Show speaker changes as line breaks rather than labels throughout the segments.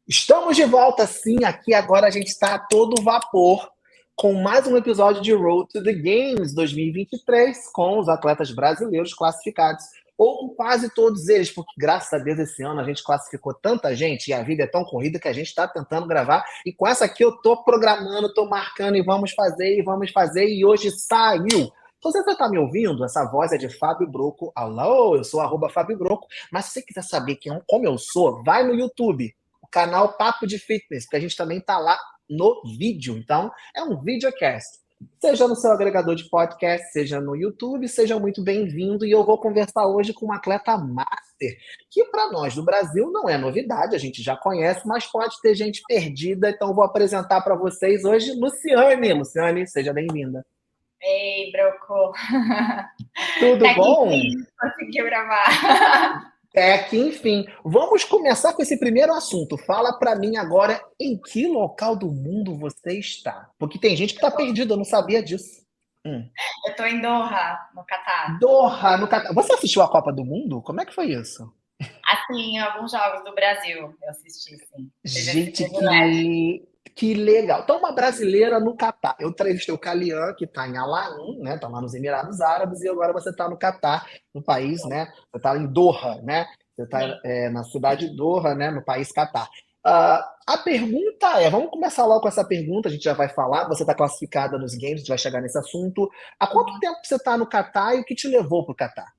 Estamos de volta, sim, aqui agora a gente está a todo vapor com mais um episódio de Road to the Games 2023 com os atletas brasileiros classificados, ou com quase todos eles, porque graças a Deus esse ano a gente classificou tanta gente e a vida é tão corrida que a gente está tentando gravar, e com essa aqui eu tô programando, tô marcando e vamos fazer, e hoje saiu. Se você está me ouvindo, essa voz é de Fábio Broco. Alô, eu sou @Fábio Broco, mas se você quiser saber como eu sou, vai no YouTube, o canal Papo de Fitness, que a gente também tá lá no vídeo. Então, é um videocast. Seja no seu agregador de podcast, seja no YouTube, seja muito bem-vindo. E eu vou conversar hoje com um atleta master, que para nós do Brasil não é novidade, a gente já conhece, mas pode ter gente perdida. Então, eu vou apresentar para vocês hoje Luciane. Luciane, seja bem-vinda.
Ei, Broco.
Tudo
Até que
bom?
enfim, conseguiu gravar.
É que, enfim, vamos começar com esse primeiro assunto. Fala pra mim agora em que local do mundo você está. Porque tem gente que tá perdida, eu não sabia disso.
Eu tô em Doha, no Catar.
Doha, no Catar. Você assistiu a Copa do Mundo? Como é que foi isso?
Assim, alguns jogos do Brasil eu assisti, sim. Tive esse
Gente,
privilégio.
que legal. Então, uma brasileira no Catar. Eu entrevistei o Calian, que está em Alain, né? Tá lá nos Emirados Árabes, e agora você está no Catar, no país, né? Você está em Doha, né? Você está na cidade de Doha, né? No país Catar. A pergunta é, vamos começar logo com essa pergunta, a gente já vai falar, você está classificada nos games, a gente vai chegar nesse assunto. Há quanto tempo você está no Catar e o que te levou para o Catar?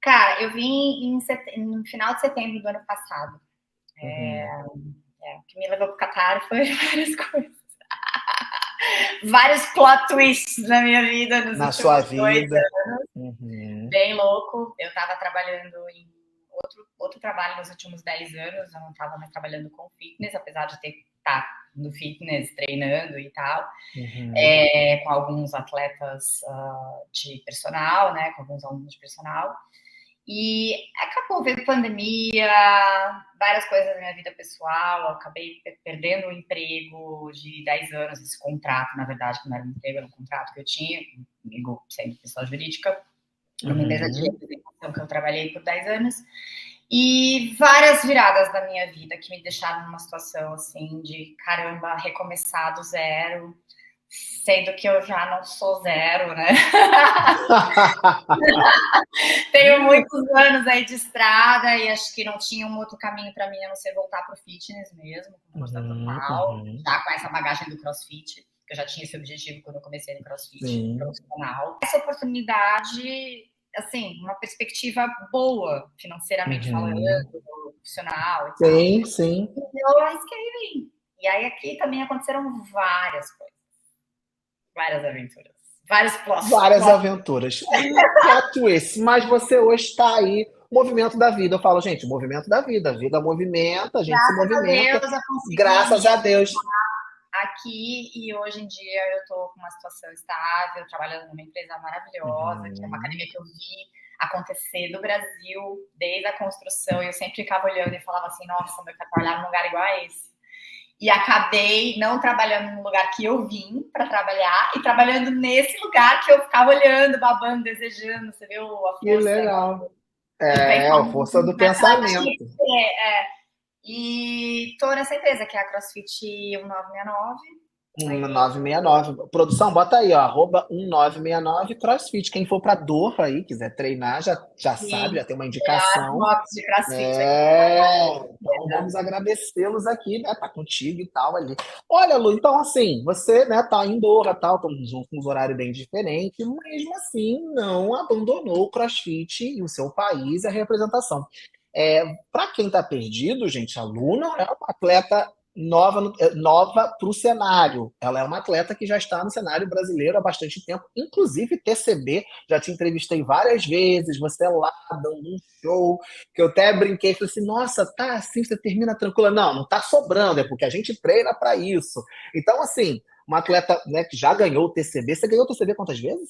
Cara, eu vim no final de setembro do ano passado. O que me levou pro Catar foi várias coisas. Vários plot twists na minha vida nos
Na sua
últimos 2
vida?
anos. Bem louco. Eu estava trabalhando em outro trabalho nos últimos 10 anos. Eu não estava mais trabalhando com fitness, apesar de ter estar no fitness, treinando e tal, com alguns atletas de personal, né, com alguns alunos de personal. E acabou vendo pandemia, várias coisas na minha vida pessoal, eu acabei perdendo o emprego de 10 anos, esse contrato, na verdade, que não era um emprego, era um contrato que eu tinha, comigo sendo pessoa jurídica, numa empresa de representação que eu trabalhei por 10 anos, e várias viradas da minha vida que me deixaram numa situação assim de caramba, recomeçar do zero, sendo que eu já não sou zero, né? Tenho muitos anos aí de estrada e acho que não tinha um outro caminho para mim a não ser voltar para o fitness mesmo, com força total, já com essa bagagem do CrossFit, que eu já tinha esse objetivo quando eu comecei no CrossFit profissional. Essa oportunidade, assim, uma perspectiva boa, financeiramente falando, profissional e tal.
Sim.
E eu arrisquei vir. E aí aqui também aconteceram várias coisas. Várias aventuras.
Várias aventuras. Plot twist. Mas você hoje está aí, movimento da vida. Eu falo, gente, movimento da vida. A vida movimenta, a gente se movimenta. Graças a Deus.
Aqui, e hoje em dia eu estou com uma situação estável, trabalhando numa empresa maravilhosa, que é uma academia que eu vi acontecer no Brasil, desde a construção, e eu sempre ficava olhando e falava assim, nossa, eu quero trabalhar num lugar igual a esse. E acabei não trabalhando no lugar que eu vim para trabalhar e trabalhando nesse lugar que eu ficava olhando, babando, desejando. Você viu a força?
Que legal. A força do pensamento.
E tô nessa empresa, que é a CrossFit 1969.
1969. Produção, bota aí, ó, @1969 CrossFit. Quem for para Doha aí, quiser treinar, já sabe, já tem uma indicação.
De CrossFit
então vamos agradecê-los aqui, né? Tá contigo e tal ali. Olha, Lu, então assim, você, né, tá em Doha, tal, estamos juntos com uns horários bem diferentes, mesmo assim não abandonou o CrossFit e o seu país e a representação. Para quem está perdido, gente, a Lu não é uma atleta nova para o cenário. Ela é uma atleta que já está no cenário brasileiro há bastante tempo, inclusive TCB, já te entrevistei várias vezes, você é lá dando um show, que eu até brinquei, falei assim, nossa, tá assim, você termina tranquila. Não tá sobrando, é porque a gente treina para isso. Então, assim, uma atleta, né, que já ganhou o TCB, você ganhou o TCB quantas vezes?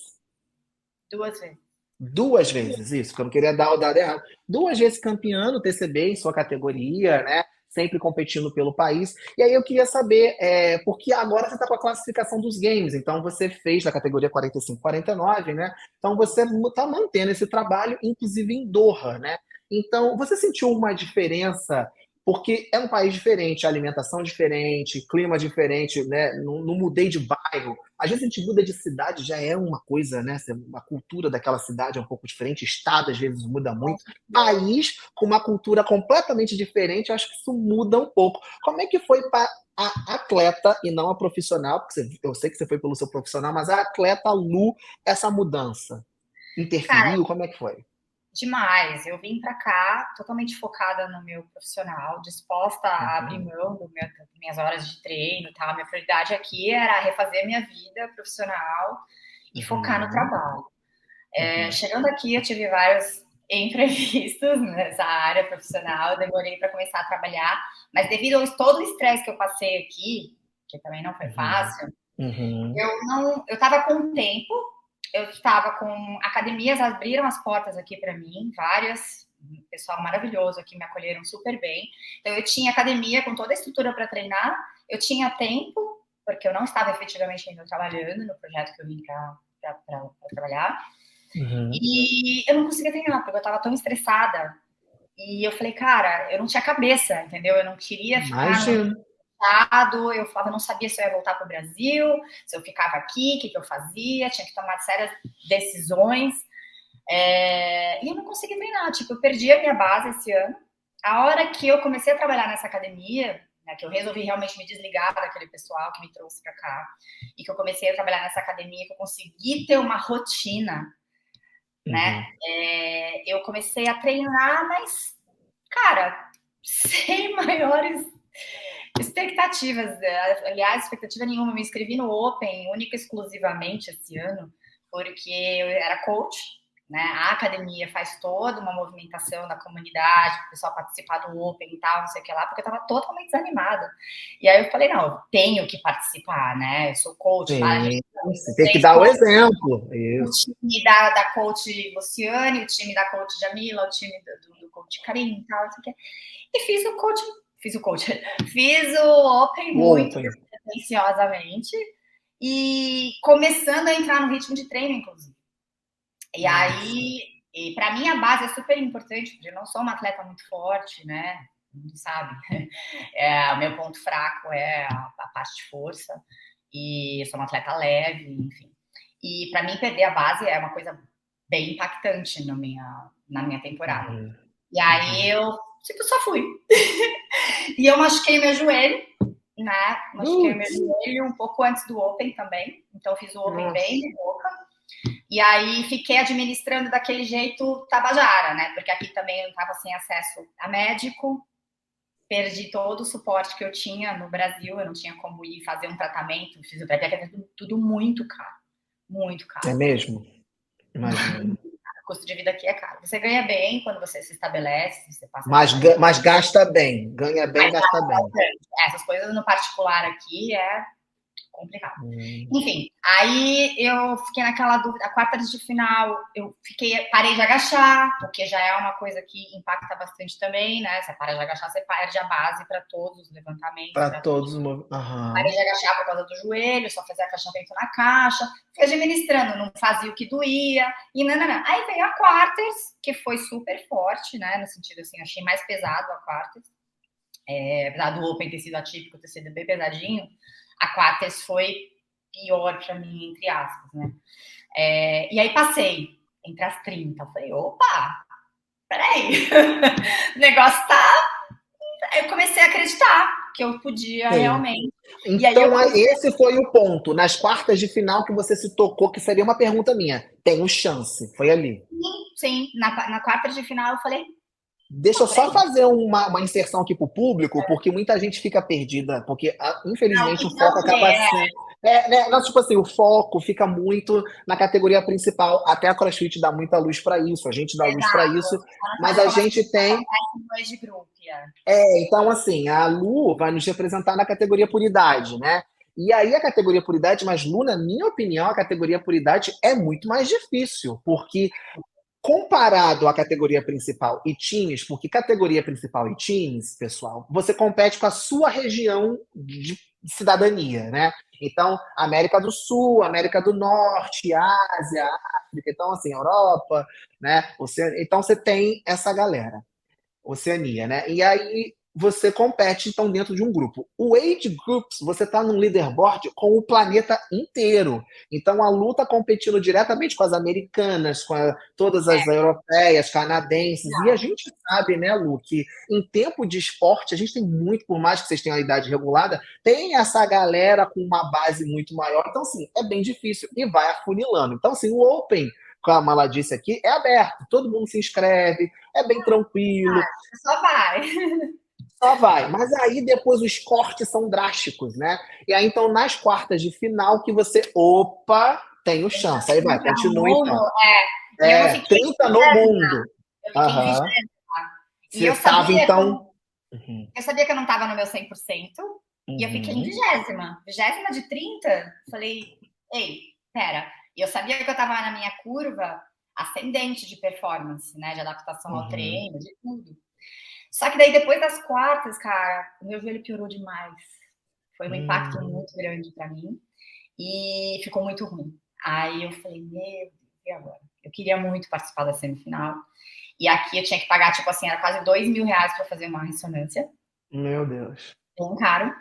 2 vezes.
2 vezes, isso, porque eu não queria dar o dado errado. 2 vezes campeã no TCB em sua categoria, né? Sempre competindo pelo país. E aí eu queria saber, porque agora você está com a classificação dos games, então você fez na categoria 45-49, né? Então você está mantendo esse trabalho, inclusive em Doha, né? Então, você sentiu uma diferença? Porque é um país diferente, alimentação diferente, clima diferente, né? Não mudei de bairro. Às vezes a gente muda de cidade, já é uma coisa, né? A cultura daquela cidade é um pouco diferente, estado às vezes muda muito. País com uma cultura completamente diferente, eu acho que isso muda um pouco. Como é que foi para a atleta e não a profissional? Porque eu sei que você foi pelo seu profissional, mas a atleta Lu, essa mudança
Cara,
interferiu? Como é que foi?
demais. Eu vim para cá totalmente focada no meu profissional, disposta a abrir
Uhum,
mão das minhas horas de treino, tá? Minha prioridade aqui era refazer minha vida profissional e focar no
uhum,
trabalho.
uhum,
Chegando aqui, eu tive vários imprevistos nessa área profissional, demorei para começar a trabalhar, mas devido a todo o estresse que eu passei aqui, que também não foi
uhum,
fácil,
uhum,
eu estava com tempo, eu estava com academias abriram as portas aqui para mim, várias, pessoal maravilhoso aqui me acolheram super bem. Então eu tinha academia com toda a estrutura para treinar, eu tinha tempo porque eu não estava efetivamente ainda trabalhando no projeto que eu vim para trabalhar.
uhum.
E eu não conseguia treinar, porque eu estava tão estressada. E eu falei, cara, eu não tinha cabeça, entendeu? Eu não queria ficar no
Imagino.
estado, eu falava, não sabia se eu ia voltar para o Brasil, se eu ficava aqui, o que eu fazia, tinha que tomar sérias decisões. E eu não consegui treinar, tipo, eu perdi a minha base esse ano. A hora que eu comecei a trabalhar nessa academia, né, que eu resolvi realmente me desligar daquele pessoal que me trouxe para cá, e que eu comecei a trabalhar nessa academia, que eu consegui ter uma rotina, né?
Uhum.
Eu comecei a treinar, mas, cara, sem maiores expectativas. Aliás, expectativa nenhuma. Eu me inscrevi no Open única e exclusivamente esse ano, porque eu era coach, né? A academia faz toda uma movimentação da comunidade, para o pessoal participar do Open e tal, não sei o que lá, porque eu estava totalmente desanimada. E aí eu falei, não, eu tenho que participar, né? Eu sou coach, várias
Sim,
vezes
você tem que
três
dar o
coaches,
exemplo.
o
Isso.
time da coach Luciane, o time da coach Jamila, o time do coach Karim e tal, não sei o que. E fiz o Open
O
muito
Open.
pretensiosamente e começando a entrar no ritmo de treino, inclusive. E
Nossa.
aí, para mim, a base é super importante, porque eu não sou uma atleta muito forte, né? Não sabe? O meu ponto fraco é a parte de força, e eu sou uma atleta leve, enfim. E para mim, perder a base é uma coisa bem impactante na minha temporada.
Uhum.
E aí
Uhum.
eu tipo, só fui. E eu machuquei meu joelho, né? Machuquei meu
Putz,
joelho um pouco antes do Open também. Então fiz o Open bem
nossa.
de boca. E aí fiquei administrando daquele jeito tabajara, né? Porque aqui também eu estava sem acesso a médico. Perdi todo o suporte que eu tinha no Brasil. Eu não tinha como ir fazer um tratamento, fisioterapia, que é tudo muito caro. Muito
É
caro.
mesmo? Imagino.
O custo de vida aqui é caro. Você ganha bem quando você se estabelece, você passa a
Mas,
trabalhar.
mas gasta bem. Ganha bem,
Mas
gasta bem.
essas coisas no particular aqui é complicado.
Hum.
Enfim, aí eu fiquei naquela dúvida. A quarta de final, parei de agachar, porque já é uma coisa que impacta bastante também, né? Você para de agachar, você perde a base para todos os levantamentos,
Para
para tudo.
todos os movimentos.
Parei
Aham.
de agachar por causa do joelho, só fazia agachamento na caixa, fui administrando, não fazia o que doía, e nananã. Aí veio a quarters, que foi super forte, né? No sentido assim, achei mais pesado a quarters. Apesar do Open ter sido atípico, ter sido bem pesadinho, a quarters foi pior para mim, entre aspas, né? E aí passei entre as 30. Eu falei, opa, peraí, o negócio tá. Aí eu comecei a acreditar que eu podia
Sim.
realmente. E aí eu
Então,
comecei,
esse foi o ponto. Nas quartas de final que você se tocou, que seria uma pergunta minha. Tenho chance. Foi ali.
sim, na quarta de final eu falei,
Deixa
não,
eu só
peraí.
fazer uma inserção aqui para o público, porque muita gente fica perdida, porque
Não,
infelizmente o
então
foco
o
acaba
quê?
sendo. Né, não, tipo assim, o foco fica muito na categoria principal. Até a CrossFit dá muita luz para isso, a gente dá luz para
Exato.
isso,
Para não
mas
fazer
a
como as
gente
coisas
tem.
acontecem depois de grupo.
Então, assim, a Lu vai nos representar na categoria por idade, né? E aí a categoria por idade, mas Lu, na minha opinião, a categoria por idade é muito mais difícil, porque comparado à categoria principal e times, porque categoria principal e times, pessoal, você compete com a sua região cidadania, né? Então, América do Sul, América do Norte, Ásia, África, então, assim, Europa, né? Então, você tem essa galera. Oceania, né? E aí você compete, então, dentro de um grupo. O Age Groups, você está num leaderboard com o planeta inteiro. Então, a luta competindo diretamente com as americanas, todas as europeias, canadenses. E a gente sabe, né, Lu, que em tempo de esporte, a gente tem muito, por mais que vocês tenham a idade regulada, tem essa galera com uma base muito maior. Então, assim, é bem difícil. E vai afunilando. Então, assim, o Open, como a Mala disse aqui, é aberto. Todo mundo se inscreve, é bem tranquilo.
Só vai.
Só vai. Mas aí depois os cortes são drásticos, né? E aí, então, nas quartas de final que você, opa, tem o chance. Aí vai, continua então.
E eu não fiquei
30 no mundo.
eu fiquei em 20. E
Você tava, então...
Eu sabia que eu não estava no meu 100%, e eu fiquei em 20ª. 20ª de 30, falei, ei, pera. E eu sabia que eu estava na minha curva ascendente de performance, né? De adaptação ao treino, de tudo. Só que daí, depois das quartas, cara, o meu joelho piorou demais. Foi um impacto muito grande para mim. E ficou muito ruim. Aí eu falei, meu Deus, e agora? Eu queria muito participar da semifinal. E aqui eu tinha que pagar, tipo assim, era quase R$2.000 para fazer uma ressonância.
Meu Deus.
Bem caro.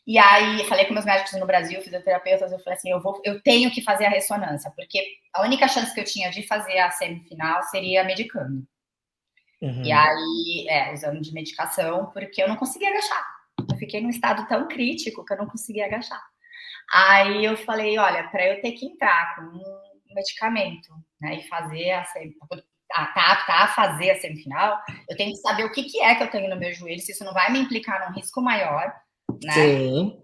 E aí eu falei com meus médicos no Brasil, fisioterapeutas, eu falei assim, eu tenho que fazer a ressonância, porque a única chance que eu tinha de fazer a semifinal seria medicando. E aí, usando de medicação, porque eu não conseguia agachar. Eu fiquei num estado tão crítico que eu não conseguia agachar. Aí eu falei, olha, para eu ter que entrar com um medicamento, né, e fazer a fazer a semifinal, eu tenho que saber o que é que eu tenho no meu joelho, se isso não vai me implicar num risco maior, né?
Sim.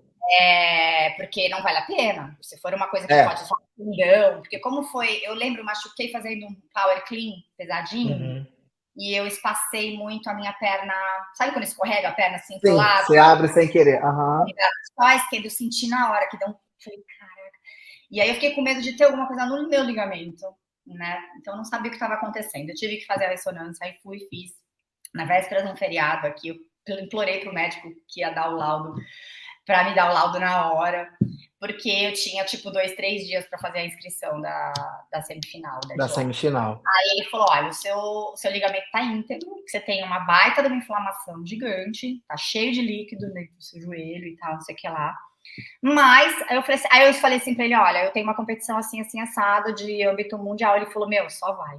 Porque não vale a pena. Se for uma coisa que pode só fundão, porque como foi, eu lembro, machuquei fazendo um power clean pesadinho, e eu espacei muito a minha perna, sabe quando escorrega a perna assim pro lado?
Você abre sem querer.
Só a esquerda, eu senti na hora que deu falei, caraca. E aí eu fiquei com medo de ter alguma coisa no meu ligamento, né? Então eu não sabia o que estava acontecendo. Eu tive que fazer a ressonância, aí fui e fiz. Na véspera de um feriado aqui, eu implorei pro médico que ia dar o laudo, para me dar o laudo na hora, porque eu tinha, tipo, 2, 3 dias para fazer a inscrição da semifinal.
Da semifinal.
Aí ele falou, olha, o seu ligamento tá íntegro, você tem uma baita de uma inflamação gigante, tá cheio de líquido no seu joelho e tal, não sei o que lá. Mas, aí eu falei assim pra ele, olha, eu tenho uma competição assim, assim, assado, de âmbito mundial. Ele falou, meu, só vai.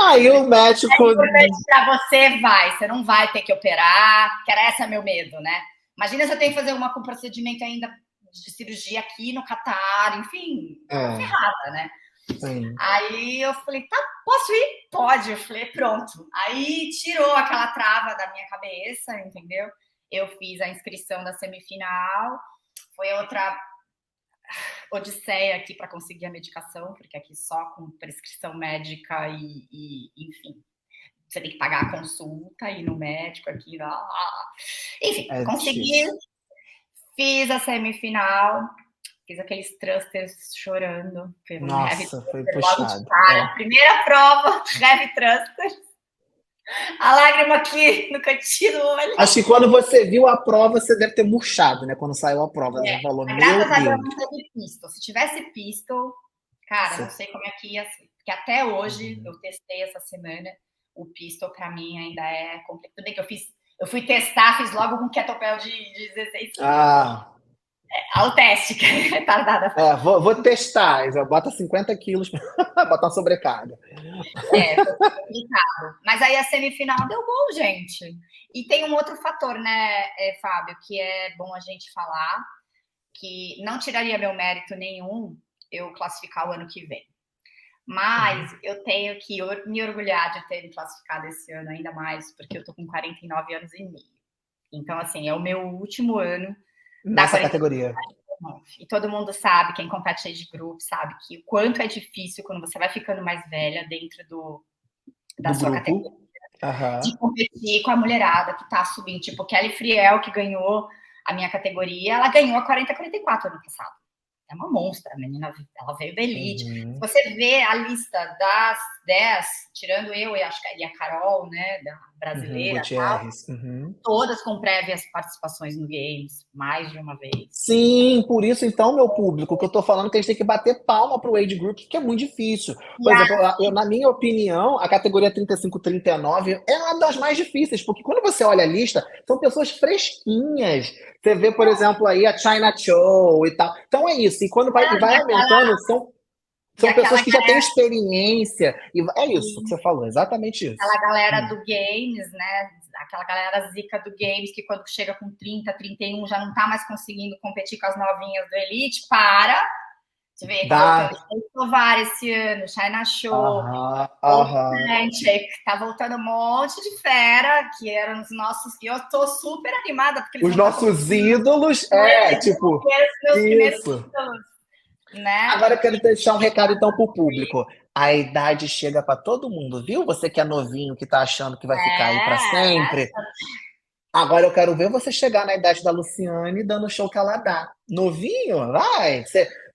Aí o médico...
Pra você, vai. Você não vai ter que operar, que era esse meu medo, né? Imagina se eu tenho que fazer um procedimento ainda de cirurgia aqui no Catar, enfim, ferrada, né?
Sim.
Aí eu falei, tá, posso ir? Pode. Eu falei, pronto. Aí tirou aquela trava da minha cabeça, entendeu? Eu fiz a inscrição da semifinal, foi outra odisseia aqui para conseguir a medicação, porque aqui só com prescrição médica e enfim, você tem que pagar a consulta, ir no médico aqui, enfim, consegui, difícil. Fiz a semifinal, fiz aqueles thrusters chorando.
Nossa, foi puxado.
Primeira prova, heavy thruster. A lágrima aqui no cantinho do olho.
Acho que quando você viu a prova, você deve ter murchado, né? Quando saiu a prova, você falou, meu Deus.
Graças a Deus não teve pistol. Se tivesse pistol, cara, não sei como é que ia ser. Porque até hoje, eu testei essa semana, o pistol pra mim ainda é complicado. Tudo bem que eu fui testar, fiz logo com kettlebell de 16 quilos. Ao teste, que é retardada.
Vou testar, bota 50 quilos pra botar sobrecarga.
Foi complicado. Mas aí a semifinal deu bom, gente. E tem um outro fator, né, Fábio, que é bom a gente falar, que não tiraria meu mérito nenhum eu classificar o ano que vem. Mas eu tenho que me orgulhar de ter me classificado esse ano ainda mais, porque eu tô com 49 anos e meio. Então, assim, é o meu último ano
nessa categoria.
E todo mundo sabe, quem compete age group sabe que o quanto é difícil quando você vai ficando mais velha dentro da sua categoria, de competir com a mulherada que tá subindo. Tipo, Kelly Friel, que ganhou a minha categoria, ela ganhou a 40-44 ano passado. É uma monstra, a menina, ela veio da elite. Se você vê a lista 10, tirando eu e a Carol, né, da brasileira,
Gutierrez.
todas com prévias participações no Games, mais de uma vez.
Sim, por isso, então, meu público, que eu tô falando que a gente tem que bater palma pro age group, que é muito difícil. Por exemplo, na minha opinião, a categoria 35-39 é uma das mais difíceis, porque quando você olha a lista, são pessoas fresquinhas. Você vê, por exemplo, aí a China Show e tal. Então é isso. E quando vai aumentando, são pessoas que já têm experiência. E é isso que você falou, exatamente isso.
Aquela galera do Games, né? Aquela galera zica do Games, que quando chega com 30, 31, já não tá mais conseguindo competir com as novinhas do Elite, para. Você vê, tá voltando Tovar esse ano, China Show, tá voltando um monte de fera, que eram os nossos, e eu tô super animada, porque eles
os nossos ídolos, tipo,
meus primeiros ídolos. Né?
Agora eu quero deixar um recado então pro público. A idade chega para todo mundo, viu? Você que é novinho, que tá achando que vai ficar aí para sempre. Agora eu quero ver você chegar na idade da Luciane dando o show que ela dá. Novinho, vai.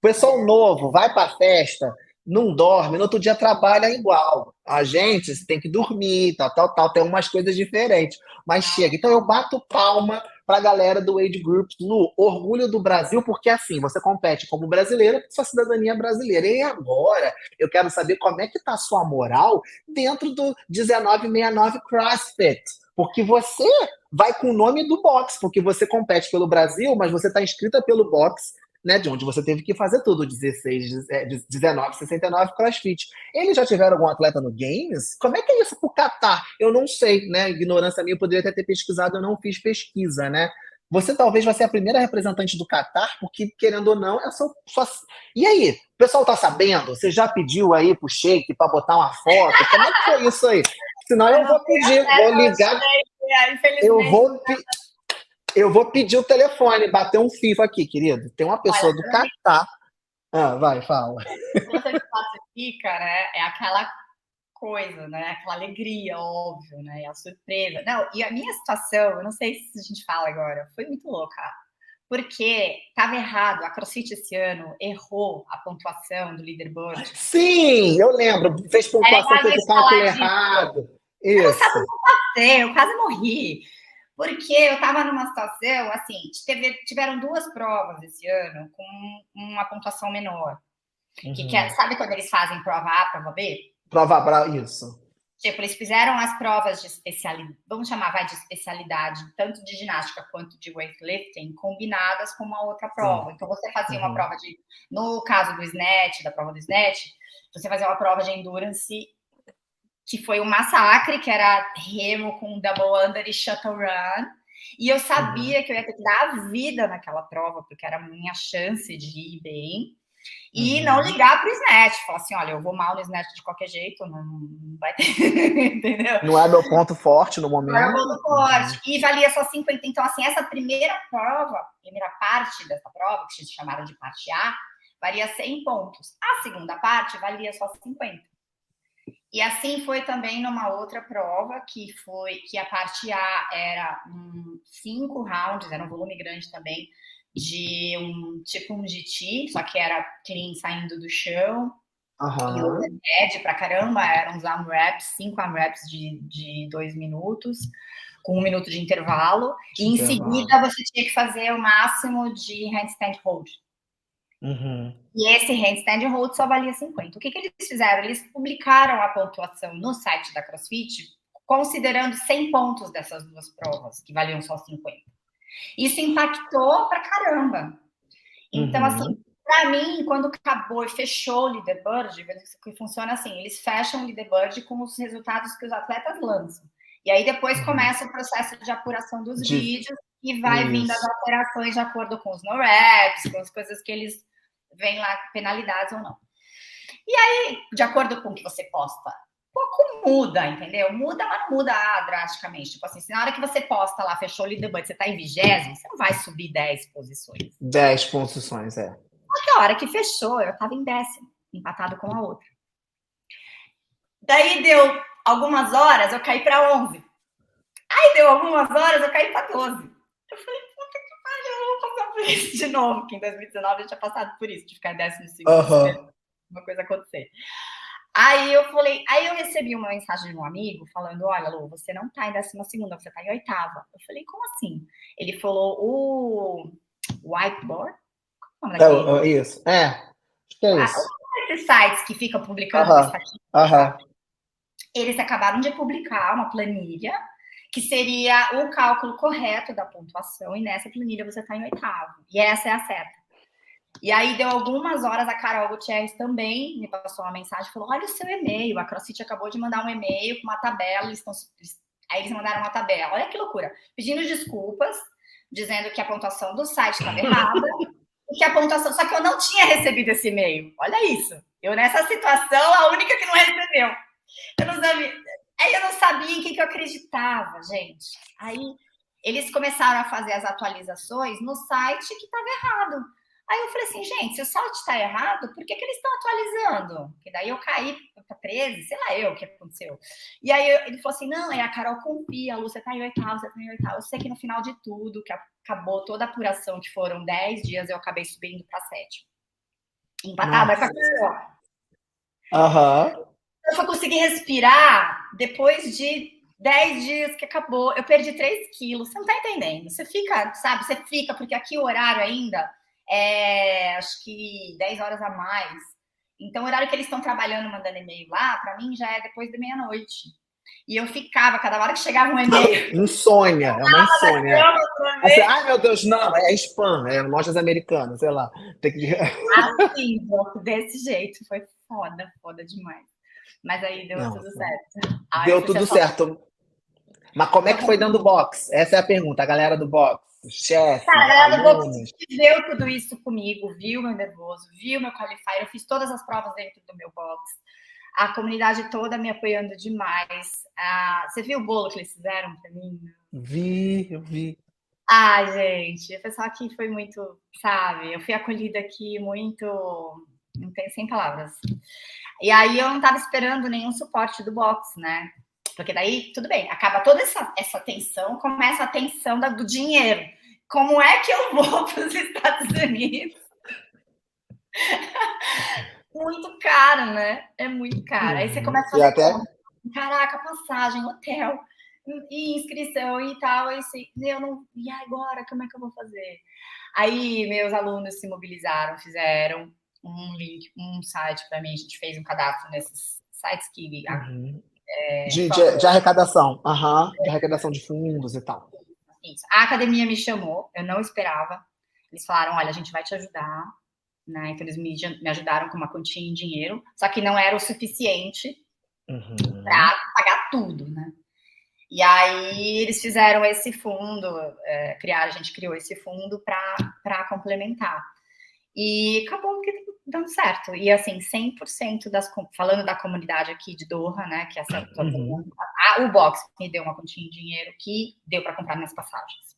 Pessoal novo, vai pra festa, não dorme, no outro dia trabalha igual. A gente tem que dormir, tal. Tem umas coisas diferentes. Mas chega. Então eu bato palma pra galera do Age Group. Lu, orgulho do Brasil, porque assim, você compete como brasileira com sua cidadania brasileira. E agora eu quero saber como é que tá a sua moral dentro do 1969 CrossFit. Porque você vai com o nome do box, porque você compete pelo Brasil, mas você está inscrita pelo box, né, de onde você teve que fazer tudo, 16, 19, 69 CrossFit. Eles já tiveram algum atleta no Games? Como é que é isso pro Catar? Eu não sei, né? Ignorância minha, eu poderia até ter pesquisado, eu não fiz pesquisa, né? Você talvez vai ser a primeira representante do Catar, porque, querendo ou não, é só... E aí? O pessoal tá sabendo? Você já pediu aí pro Sheik para botar uma foto? Como é que foi isso aí? Senão eu vou pedir, vou ligar. Eu vou pedir o telefone, bater um FIFA aqui, querido. Tem uma pessoa do Catar. Vai, fala.
Quando você classifica, né? É aquela coisa, né? Aquela alegria, óbvio, né? A surpresa. Não, e a minha situação, eu não sei se a gente fala agora, foi muito louca. Porque estava errado. A CrossFit esse ano errou a pontuação do leaderboard.
Sim, eu lembro. Fez pontuação, fez o cálculo errado. Isso.
Eu não sabia o que fazer, eu quase morri. Porque eu estava numa situação, assim, tiveram 2 provas esse ano com uma pontuação menor. Sabe quando eles fazem prova A, prova B?
Prova A, isso.
Tipo, eles fizeram as provas de especialidade, vamos chamar, de especialidade, tanto de ginástica quanto de weightlifting, combinadas com uma outra prova. Sim. Então, você fazia uma prova no caso do snatch, da prova do snatch, você fazia uma prova de endurance, que foi um massacre, que era remo com double under e shuttle run. E eu sabia que eu ia ter que dar a vida naquela prova, porque era a minha chance de ir bem. E não ligar para o snatch, falar assim, olha, eu vou mal no snatch de qualquer jeito, não vai ter, entendeu?
Não é meu ponto forte no momento.
Não é meu ponto forte. E valia só 50. Então, assim, essa primeira parte dessa prova, que se chamaram de parte A, valia 100 pontos. A segunda parte valia só 50. E assim foi também numa outra prova, que a parte A era 5 rounds, era um volume grande também, de um GT, só que era clean saindo do chão, e overhead pra caramba, eram uns AMRAPs, 5 AMRAPs de 2 minutos, com 1 minuto de intervalo, e em seguida você tinha que fazer o máximo de handstand hold. E esse handstand hold só valia 50. O que eles fizeram? Eles publicaram a pontuação no site da CrossFit, considerando 100 pontos dessas 2 provas, que valiam só 50. Isso impactou pra caramba. Então, assim, pra mim, quando acabou e fechou o leaderboard, que funciona assim, eles fecham o leaderboard com os resultados que os atletas lançam. E aí depois começa o processo de apuração dos vídeos e vai vindo as alterações de acordo com os no-reps, com as coisas que eles veem lá, penalidades ou não. E aí, de acordo com o que você posta, pouco muda, entendeu? Muda, mas não muda drasticamente. Tipo assim, se na hora que você posta lá, fechou o leaderboard, você tá em 20º, você não vai subir 10 posições.
10 posições, é.
Só que a hora que fechou, eu tava em 10º, empatado com a outra. Daí deu algumas horas, eu caí pra 11. Aí deu algumas horas, eu caí pra 12. Eu falei, puta que pariu, eu vou passar por isso de novo, porque em 2019 eu tinha passado por isso, de ficar em 12º, uma coisa acontecer. Aí eu recebi uma mensagem de um amigo falando: olha, Lu, você não tá em 12ª, você tá em 8ª. Eu falei, como assim? Ele falou, o whiteboard? Como é daquele?
Isso. Acho que é isso.
Esses sites que ficam publicando
Aham.
estatística e tal.
Aham.
Eles acabaram de publicar uma planilha que seria o cálculo correto da pontuação, e nessa planilha você está em 8º. E essa é a certa. E aí deu algumas horas, a Carol Gutierrez também me passou uma mensagem, falou, olha o seu e-mail, a CrossFit acabou de mandar um e-mail com uma tabela, aí eles mandaram uma tabela, olha que loucura, pedindo desculpas, dizendo que a pontuação do site estava errada, e que a pontuação, só que eu não tinha recebido esse e-mail, olha isso, eu nessa situação, a única que não recebeu, eu não sabia, aí eu não sabia em que eu acreditava, gente, aí eles começaram a fazer as atualizações no site que estava errado. Aí eu falei assim, gente, se o site está errado, por que eles estão atualizando? Porque daí eu caí para 13, sei lá o que aconteceu. E aí ele falou assim, não, a Carol confia, Lu, você está em 8º, você está em 8º. Eu sei que no final de tudo, que acabou toda a apuração, que foram 10 dias, eu acabei subindo para 7. Empatada com a Carol.
Aham.
Eu só consegui respirar depois de 10 dias que acabou. Eu perdi 3 quilos. Você não tá entendendo. Você fica, sabe? Você fica, porque aqui o horário ainda acho que 10 horas a mais. Então, o horário que eles estão trabalhando, mandando e-mail lá, para mim já é depois da meia-noite. E eu ficava, cada hora que chegava um e-mail.
Insônia, é uma insônia. Assim,
Ver.
ai, meu Deus, não, é spam, é lojas americanas, sei lá. Tem que...
Assim, desse jeito. Foi foda demais. Mas aí deu
Não,
tudo certo. Aí
deu tudo certo. Mas como é que foi dando box? Essa é a pergunta, a galera do box, os chefes,
Cara, a galera do box
alunos.
viveu tudo isso comigo, viu meu nervoso, viu meu qualifier, eu fiz todas as provas dentro do meu box. A comunidade toda me apoiando demais. Você viu o bolo que eles fizeram pra mim?
Eu vi.
Ai, gente, o pessoal aqui foi muito, sabe? Eu fui acolhida aqui muito. Não tem sem palavras. E aí eu não tava esperando nenhum suporte do box, né? Porque daí, tudo bem, acaba toda essa tensão, começa a tensão do dinheiro. Como é que eu vou para os Estados Unidos? Muito caro, né? É muito caro. Aí você começa a
E
fazer
até
conta. Caraca, passagem, hotel, e inscrição e tal. Eu não. E agora, como é que eu vou fazer? Aí meus alunos se mobilizaram, fizeram um link, um site para mim. A gente fez um cadastro nesses sites que
de arrecadação, de arrecadação de fundos e tal.
Isso. A academia me chamou, eu não esperava. Eles falaram: olha, a gente vai te ajudar. Né? Então, eles me ajudaram com uma quantia em dinheiro, só que não era o suficiente para pagar tudo. Né? E aí, eles fizeram esse fundo, a gente criou esse fundo para complementar. E acabou dando certo. E assim, 100% falando da comunidade aqui de Doha, né? Que essa o box me deu uma quantia em dinheiro que deu para comprar minhas passagens.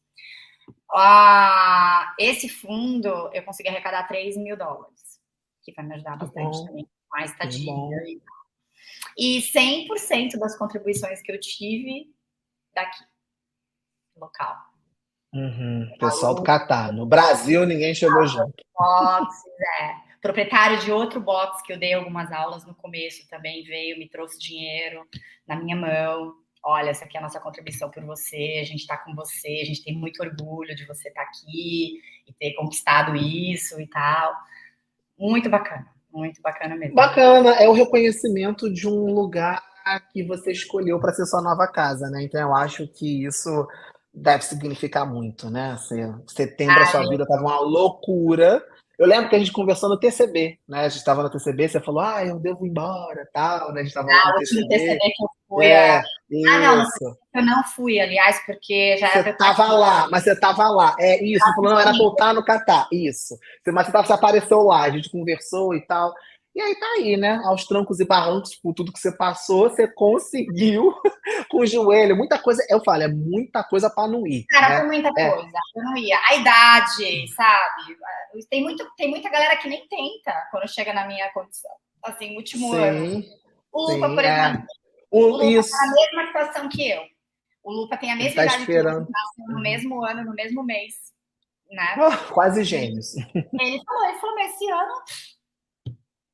Esse fundo eu consegui arrecadar $3.000, que vai me ajudar bastante também com a estadia. E 100% das contribuições que eu tive daqui, local.
Pessoal do Catar. No Brasil, ninguém chegou junto.
Boxes, proprietário de outro box que eu dei algumas aulas no começo também veio, me trouxe dinheiro na minha mão. Olha, essa aqui é a nossa contribuição por você, a gente está com você, a gente tem muito orgulho de você estar aqui e ter conquistado isso e tal. Muito bacana mesmo.
Bacana, é o reconhecimento de um lugar que você escolheu para ser sua nova casa, né? Então eu acho que isso deve significar muito, né? Setembro a sua vida estava uma loucura. Eu lembro que a gente conversou no TCB, né? A gente estava no TCB, você falou, eu devo ir embora, tal, né? A gente estava lá no
o último TCB que eu fui.
Isso.
Eu não fui, aliás, porque já
era. Você estava lá, mas você estava lá. É isso, você falou, não, era voltar no Catar. Isso. Mas você apareceu lá, a gente conversou e tal. E aí tá aí, né? Aos trancos e barrancos, por tudo que você passou, você conseguiu com o joelho. Muita coisa, eu falo, é muita coisa para não ir.
Cara,
né?
foi muita coisa. Eu não ia. A idade, sabe? Tem muita galera que nem tenta quando chega na minha condição. Assim, último ano. O Lupa, por exemplo. O Lupa tá na mesma situação que eu. O Lupa tem a mesma idade que eu, nasceu no mesmo ano, no mesmo mês. Né?
Quase gêmeos.
Ele falou, mas esse ano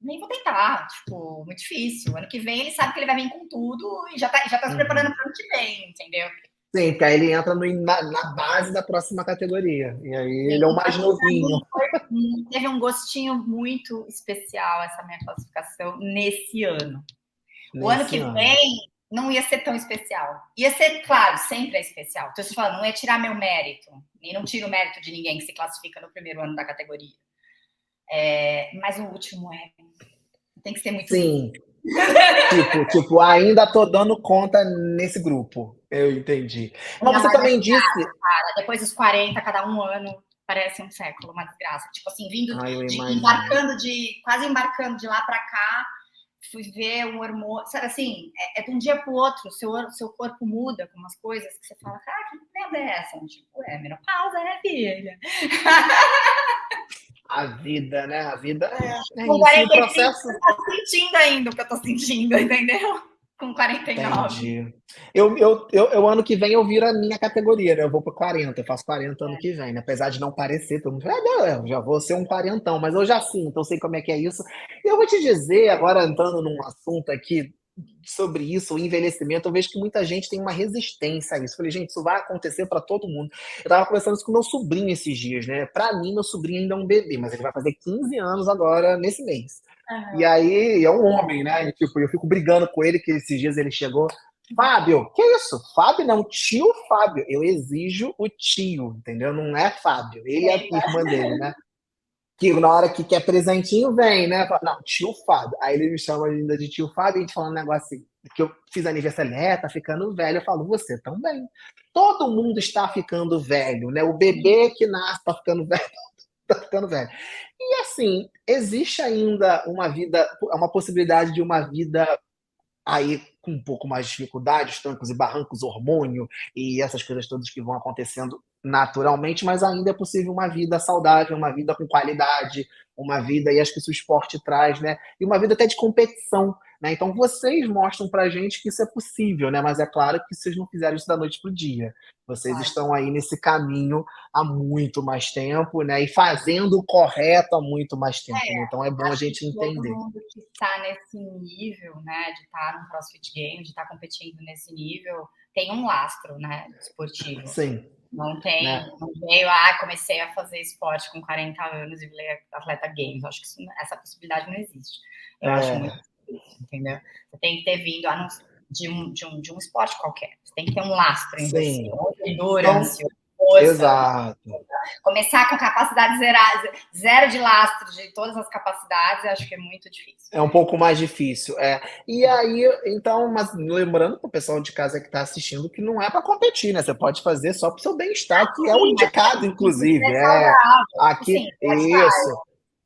nem vou tentar, tipo, muito difícil. Ano que vem ele sabe que ele vai vir com tudo e já tá se preparando para o ano que vem, entendeu?
Sim, porque aí ele entra na base da próxima categoria. E aí ele é o mais novinho.
Teve um gostinho muito especial essa minha classificação nesse ano. O ano que vem não ia ser tão especial. Ia ser, claro, sempre é especial. Então, você fala, não ia tirar meu mérito. E não tiro o mérito de ninguém que se classifica no primeiro ano da categoria. Mas o último tem que ser muito
Sim. Tipo, ainda tô dando conta nesse grupo. Eu entendi. Mas você também disse...
Cara, depois dos 40, cada um ano parece um século, uma desgraça. Tipo assim, quase embarcando de lá para cá, fui ver um hormônio, sabe assim, de um dia para o outro, seu corpo muda com umas coisas que você fala, cara, que merda é essa? Tipo, menopausa, né, filha?
A vida, né? A vida é
com
isso.
45,
O processo...
você tá sentindo ainda o que eu tô sentindo, entendeu? Com 49.
Entendi. Eu ano que vem eu viro a minha categoria, né? Eu vou para 40, eu faço 40 ano que vem, né? Apesar de não parecer, todo mundo fala, não, eu já vou ser um quarentão, mas eu já sinto, eu sei como é que é isso. E eu vou te dizer, agora entrando num assunto aqui sobre isso, o envelhecimento, eu vejo que muita gente tem uma resistência a isso. Eu falei, gente, isso vai acontecer para todo mundo. Eu tava conversando isso com meu sobrinho esses dias, né? Para mim, meu sobrinho ainda é um bebê, mas ele vai fazer 15 anos agora, nesse mês. E aí, é um homem, né? E, tipo, eu fico brigando com ele, que esses dias ele chegou. Fábio, que isso? Fábio não, tio Fábio. Eu exijo o tio, entendeu? Não é Fábio. Ele é a irmã dele, né? Que na hora que quer presentinho, vem, né? Fala, não, tio Fábio. Aí ele me chama ainda de tio Fábio e a gente falando um negócio assim, que eu fiz aniversário, tá ficando velho. Eu falo, você também. Todo mundo está ficando velho, né? O bebê que nasce tá ficando velho, tá ficando velho. E assim, existe ainda uma possibilidade de uma vida aí com um pouco mais de dificuldade, os trancos e barrancos, hormônio e essas coisas todas que vão acontecendo naturalmente, mas ainda é possível uma vida saudável, uma vida com qualidade, uma vida, e acho que isso o esporte traz, né? E uma vida até de competição, né? Então vocês mostram pra gente que isso é possível, né? Mas é claro que vocês não fizeram isso da noite pro dia. Vocês estão aí nesse caminho há muito mais tempo, né? E fazendo o correto há muito mais tempo, né? Então é bom a gente entender.
Todo mundo que está nesse nível, né, de estar no CrossFit Games, de estar competindo nesse nível, tem um lastro, né, esportivo.
Sim.
Não tem,
né?
não veio, comecei a fazer esporte com 40 anos e virei atleta games. Acho que essa possibilidade não existe. Eu acho muito difícil, entendeu? Você tem que ter vindo de um esporte qualquer. Você tem que ter um lastro em você. Endurance, força.
Exato.
Começar com capacidade zero de lastro de todas as capacidades, eu acho que é muito difícil.
É um pouco mais difícil, E aí, então, mas lembrando para o pessoal de casa que está assistindo que não é para competir, né? Você pode fazer só para o seu bem-estar, que é o indicado, inclusive. Aqui,
sim,
isso.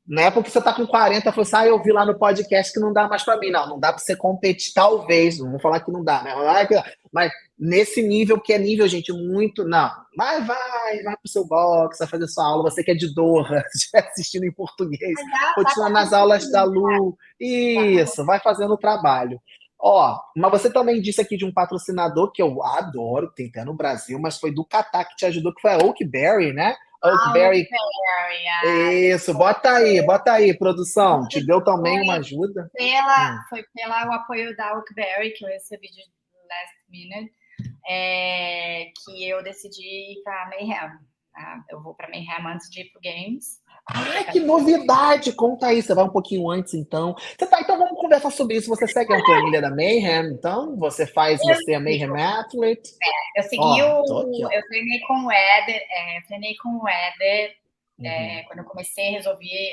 Não é porque você tá com 40 e falou assim, eu vi lá no podcast que não dá mais para mim. Não dá para você competir, talvez. Não vou falar que não dá, né? Mas nesse nível, que é nível, gente, muito. Não. Mas vai pro seu box, vai fazer sua aula. Você que é de Doha, se estiver assistindo em português, continua nas aulas da Lu. Isso, vai fazendo o trabalho. Mas você também disse aqui de um patrocinador que eu adoro, tem até no Brasil, mas foi do Catar que te ajudou, que foi a Oakberry, né? Oakberry. Isso, bota aí, produção. Te deu também uma ajuda?
Foi pelo apoio da Oakberry que eu recebi de last minute, que eu decidi ir para Mayhem. Eu vou para Mayhem antes de ir pro Games.
Que novidade! Conta aí, você vai um pouquinho antes, então. Então vamos conversar sobre isso. Você segue a planilha da Mayhem, então? Você é Mayhem Athlete?
Eu segui eu treinei com o Éder, quando eu comecei, resolvi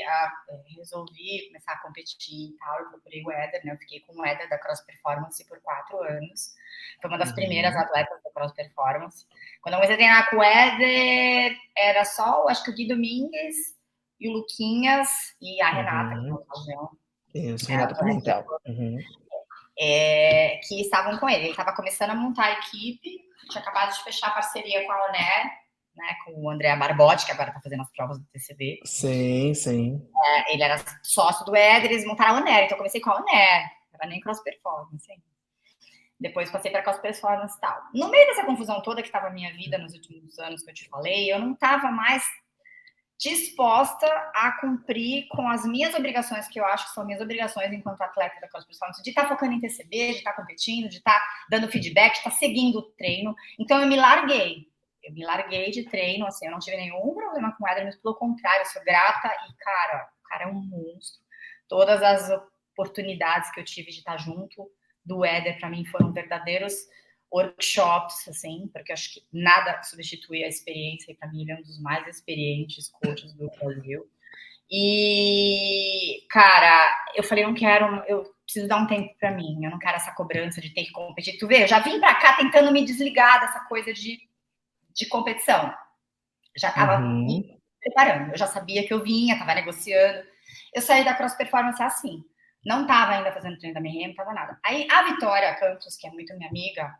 começar a competir e tal, eu procurei o Éder, né? Eu fiquei com o Éder da Cross Performance por 4 anos. Foi uma das primeiras atletas da Cross Performance. Quando eu comecei a treinar com o Éder, era só, acho que o Gui Domingues e o Luquinhas e a Renata, que na ocasião.
Isso, Renata Pimentel.
Que estavam com ele. Ele estava começando a montar a equipe, tinha acabado de fechar a parceria com a Oner, né, com o André Barbotti, que agora está fazendo as provas do TCB.
Sim.
Ele era sócio do Éder, eles montaram a Oner, então eu comecei com a Oner, não era nem Cross Performance. Depois passei para Cross Performance e tal. No meio dessa confusão toda que estava a minha vida nos últimos anos que eu te falei, eu não estava mais disposta a cumprir com as minhas obrigações, que eu acho que são minhas obrigações enquanto atleta da cross performance, de estar focando em TCB, de estar competindo, de estar dando feedback, de estar seguindo o treino. Então eu me larguei. Eu me larguei de treino, assim, eu não tive nenhum problema com o Éder, mas pelo contrário, eu sou grata e, cara, o cara é um monstro. Todas as oportunidades que eu tive de estar junto do Éder, para mim, foram verdadeiros workshops, assim, porque eu acho que nada substitui a experiência, e para mim ele é um dos mais experientes coaches do Brasil. E, cara, eu falei, eu preciso dar um tempo para mim, eu não quero essa cobrança de ter que competir. Tu vê, eu já vim para cá tentando me desligar dessa coisa de competição. Já estava me preparando, eu já sabia que eu vinha, estava negociando. Eu saí da cross performance assim. Não estava ainda fazendo treino da Mayhem, não estava nada. Aí a Vitória Campos, que é muito minha amiga,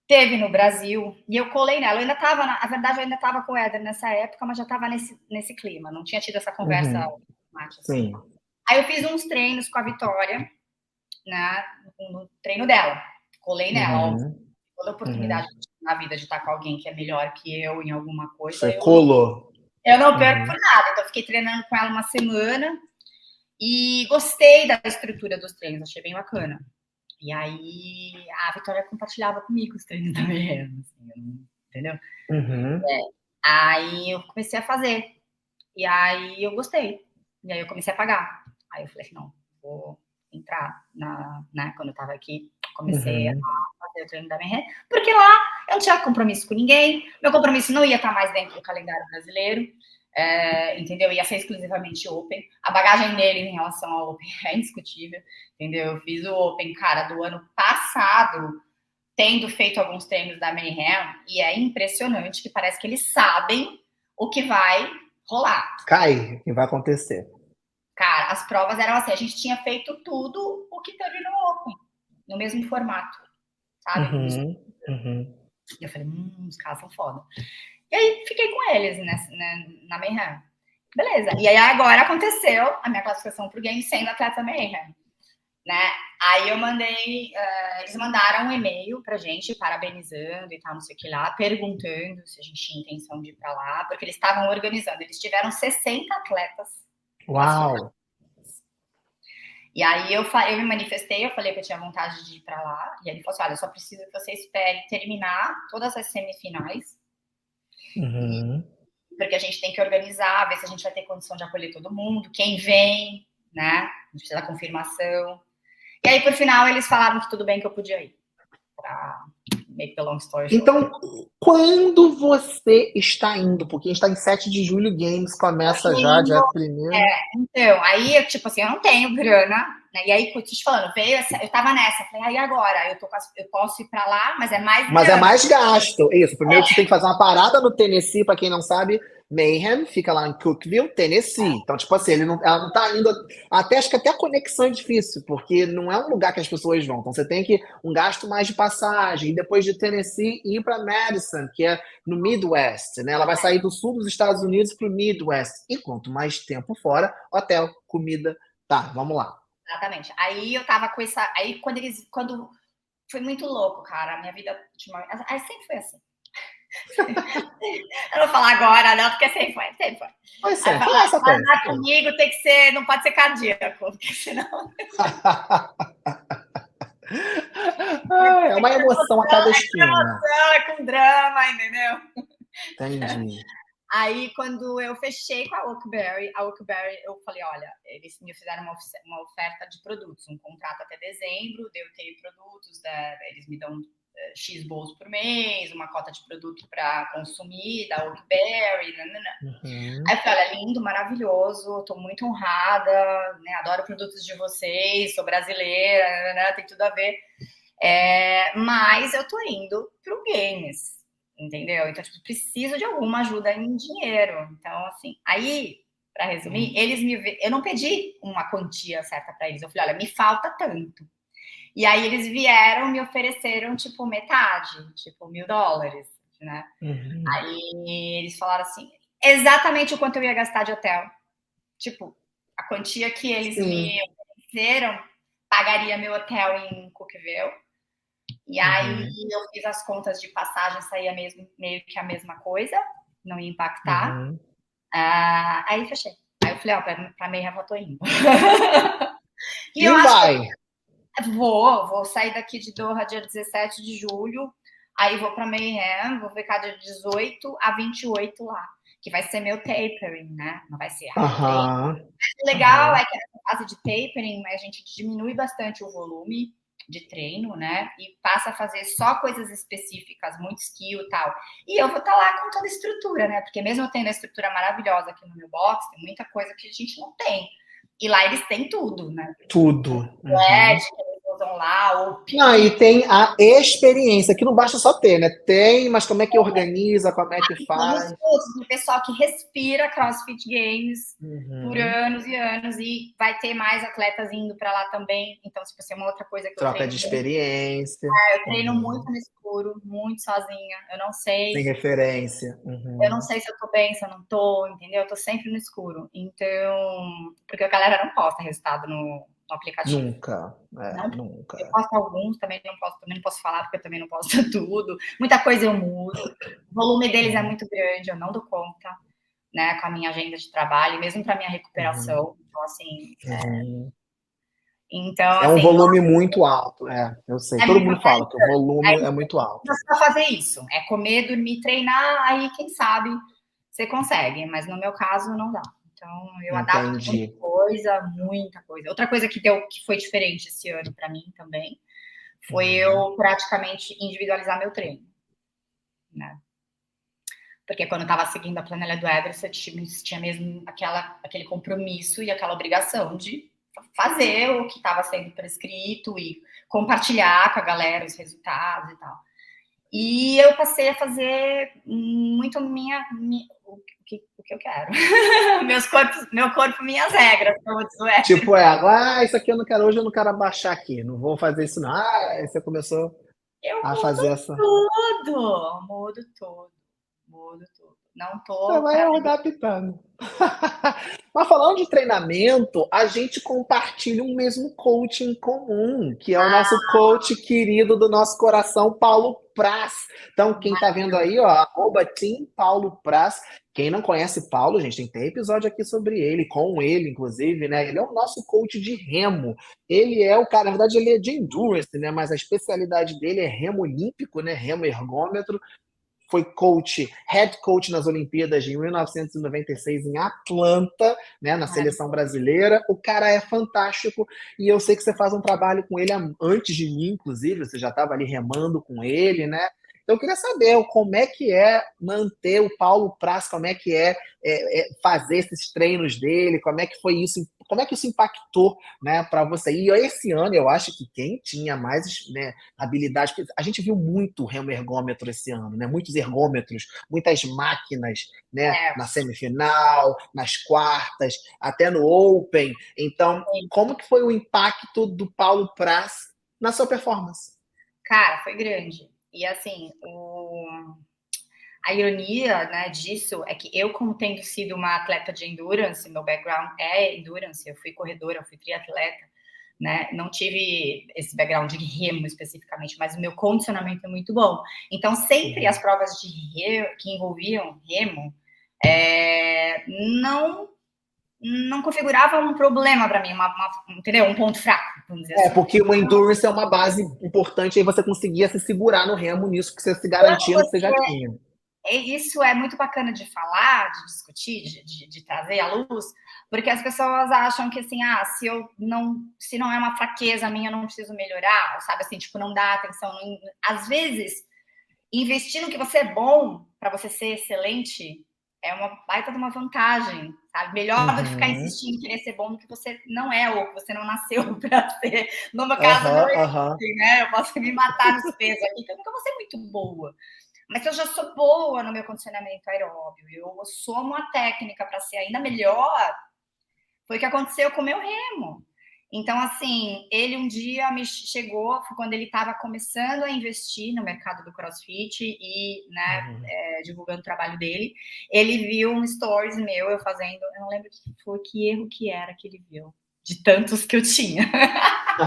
teve no Brasil e eu colei nela. Eu ainda estava, na verdade, eu ainda estava com o Éder nessa época, mas já estava nesse clima. Não tinha tido essa conversa mate, assim.
Sim.
Aí eu fiz uns treinos com a Vitória, né, no treino dela. Colei nela, óbvio. Toda oportunidade na vida de estar com alguém que é melhor que eu em alguma coisa.
Você colou.
Eu não perco por nada. Então, eu fiquei treinando com ela uma semana e gostei da estrutura dos treinos, achei bem bacana. E aí a Vitória compartilhava comigo os treinos da Mayhem, assim, entendeu? Aí eu comecei a fazer. E aí eu gostei. E aí eu comecei a pagar. Aí eu falei assim, não, vou entrar né, quando eu tava aqui, comecei a fazer o treino da Mayhem, porque lá eu não tinha compromisso com ninguém, meu compromisso não ia estar mais dentro do calendário brasileiro, entendeu? Ia ser exclusivamente Open. A bagagem dele em relação ao Open é indiscutível, entendeu? Eu fiz o Open, cara, do ano passado, tendo feito alguns treinos da Mayhem, e é impressionante que parece que eles sabem o que vai rolar.
Cai, o que vai acontecer.
Cara, as provas eram assim, a gente tinha feito tudo o que teve no Open, no mesmo formato, sabe? E eu falei, os caras são foda. E aí fiquei com eles na Mayhem. Beleza. E aí agora aconteceu a minha classificação pro game sendo atleta Mayhem, né? Aí eu mandei, eles mandaram um e-mail pra gente, parabenizando e tal, não sei o que lá, perguntando se a gente tinha intenção de ir pra lá, porque eles estavam organizando. Eles tiveram 60 atletas.
Uau!
E aí eu me manifestei, eu falei que eu tinha vontade de ir pra lá, e ele falou assim, olha, eu só preciso que você espere terminar todas as semifinais, porque a gente tem que organizar, ver se a gente vai ter condição de acolher todo mundo, quem vem, né? A gente precisa da confirmação. E aí, por final, eles falaram que tudo bem, que eu podia ir. Pra make the long story short.
Então, quando você está indo? Porque a gente está em 7 de julho, Games começa já, dia 1º.
Então, aí, tipo assim, eu não tenho grana, né? E aí, eu te falando, eu tava nessa, falei, aí agora? Eu posso ir pra lá, mas é mais
Mas
grana.
é mais gasto. Isso, primeiro você tem que fazer uma parada no Tennessee, pra quem não sabe, Mayhem fica lá em Cookeville, Tennessee. Então, tipo assim, ela não tá indo. Acho que até a conexão é difícil, porque não é um lugar que as pessoas vão. Então, você tem que um gasto mais de passagem, e depois de Tennessee ir para Madison, que é no Midwest, né? Ela vai sair do sul dos Estados Unidos pro Midwest. E quanto mais tempo fora, hotel, comida. Tá, vamos lá.
Exatamente. Aí eu tava com essa. Aí quando foi muito louco, cara. A minha vida. Aí sempre foi assim. Eu não vou falar agora, não, porque sempre foi.
Pois é, foi essa coisa.
Andar comigo tem que ser, não pode ser cardíaco, porque senão.
É uma emoção a cada esquina.
É com drama, entendeu?
Entendi.
Aí, quando eu fechei com a Oakberry, eu falei, olha, eles me fizeram uma oferta de produtos, um contrato até dezembro, eu tenho produtos, eles me dão X bolsos por mês, uma cota de produto para consumir da Oakberry, Aí eu falei, olha, lindo, maravilhoso, estou muito honrada, né, adoro produtos de vocês, sou brasileira, tem tudo a ver, mas eu tô indo pro Games, entendeu? Então, tipo, preciso de alguma ajuda em dinheiro. Então, assim, aí, para resumir, eu não pedi uma quantia certa para eles. Eu falei, olha, me falta tanto. E aí eles vieram, me ofereceram, tipo, metade, tipo, $1.000, né? Aí eles falaram assim, exatamente o quanto eu ia gastar de hotel. Tipo, a quantia que eles me ofereceram pagaria meu hotel em Cookeville. E aí eu fiz as contas de passagem, saía meio que a mesma coisa, não ia impactar. Aí fechei. Aí eu falei, ó, pra Mayhem eu tô indo.
E eu vai?
Vou sair daqui de Doha dia 17 de julho, aí vou pra Mayhem, vou ficar dia 18 a 28 lá, que vai ser meu tapering, né? Não vai ser hard training. O legal é que nessa fase de tapering a gente diminui bastante o volume de treino, né? E passa a fazer só coisas específicas, muito skill e tal. E eu vou estar lá com toda a estrutura, né? Porque mesmo eu tendo a estrutura maravilhosa aqui no meu box, tem muita coisa que a gente não tem. E lá eles têm tudo, né?
Tudo.
Que eles usam lá, ou
Não, e tem a experiência, que não basta só ter, né? Tem, mas como é que organiza, como é que faz?
O pessoal que respira CrossFit Games por anos e anos, e vai ter mais atletas indo para lá também. Então, tipo assim, é uma outra coisa que eu
Troca
treino.
de experiência.
Eu treino muito no escuro, muito sozinha. Eu não sei.
Sem referência.
Eu não sei se eu tô bem, se eu não tô, entendeu? Eu tô sempre no escuro. Então, porque a galera não posta resultado no aplicativo.
Nunca. Nunca.
Eu posto alguns, também não posso falar, porque eu também não posto tudo. Muita coisa eu mudo. O volume deles é muito grande, eu não dou conta, né, com a minha agenda de trabalho, mesmo para minha recuperação. Então, assim. Então,
é um
assim,
volume muito alto, eu sei. Todo mundo fala que o volume é muito alto.
Você precisa fazer isso. É comer, dormir, treinar, aí quem sabe você consegue, mas no meu caso não dá. Então, eu adapto muita coisa. Outra coisa que foi diferente esse ano para mim também foi eu praticamente individualizar meu treino, né? Porque quando eu estava seguindo a planilha do Ederson, eu tinha mesmo aquele compromisso e aquela obrigação de fazer o que estava sendo prescrito e compartilhar com a galera os resultados e tal. E eu passei a fazer muito o que eu quero. Meu corpo, minhas regras, como diz o Ederson.
Tipo, isso aqui eu não quero hoje, eu não quero abaixar aqui. Não vou fazer isso, não. Aí você começou a fazer essa.
Mudo tudo. Não tô.
Vai adaptando. Mas falando de treinamento, a gente compartilha um mesmo coach em comum, que é o nosso coach querido do nosso coração, Paulo Praz. Então, quem tá vendo aí, ó, @Team Paulo Praz. Quem não conhece Paulo, gente, tem episódio aqui sobre ele, com ele, inclusive, né? Ele é o nosso coach de remo. Ele é o cara, na verdade, ele é de endurance, né? Mas a especialidade dele é remo olímpico, né? Remo ergômetro. Foi head coach nas Olimpíadas de 1996 em Atlanta, né, na seleção brasileira. O cara é fantástico e eu sei que você faz um trabalho com ele antes de mim, inclusive, você já estava ali remando com ele, né? Então eu queria saber como é que é manter o Paulo Praz, como é que é fazer esses treinos dele, como é que foi isso, como é que isso impactou, né, para você? E esse ano eu acho que quem tinha mais, né, habilidade, a gente viu muito remo ergômetro esse ano, né? Muitos ergômetros, muitas máquinas, né? Na semifinal, nas quartas, até no Open. Então, como que foi o impacto do Paulo Praz na sua performance?
Cara, foi grande. E assim, a ironia, né, disso é que eu, como tendo sido uma atleta de endurance, meu background é endurance, eu fui corredora, eu fui triatleta, né? Não tive esse background de remo especificamente, mas o meu condicionamento é muito bom. Então, sempre as provas que envolviam remo não configuravam um problema para mim, entendeu? Um ponto fraco, vamos dizer assim.
Porque o endurance é uma base importante e você conseguia se segurar no remo nisso que você se garantia que você já tinha.
Isso é muito bacana de falar, de discutir, de trazer à luz, porque as pessoas acham que assim, se não é uma fraqueza minha, eu não preciso melhorar, sabe assim, tipo, não dá atenção. Às vezes, investir no que você é bom para você ser excelente é uma baita de uma vantagem, sabe? Melhor do que ficar insistindo em querer ser bom do que você não é, ou que você não nasceu para ser. No meu caso, não existe, né? Eu posso me matar nos pesos aqui, que eu nunca vou ser muito boa. Mas eu já sou boa no meu condicionamento aeróbio, eu somo a técnica para ser ainda melhor, foi o que aconteceu com o meu remo. Então, assim, ele um dia me chegou, foi quando ele estava começando a investir no mercado do CrossFit e, né, divulgando o trabalho dele. Ele viu um stories meu, eu fazendo, eu não lembro que erro que era que ele viu, de tantos que eu tinha. Eu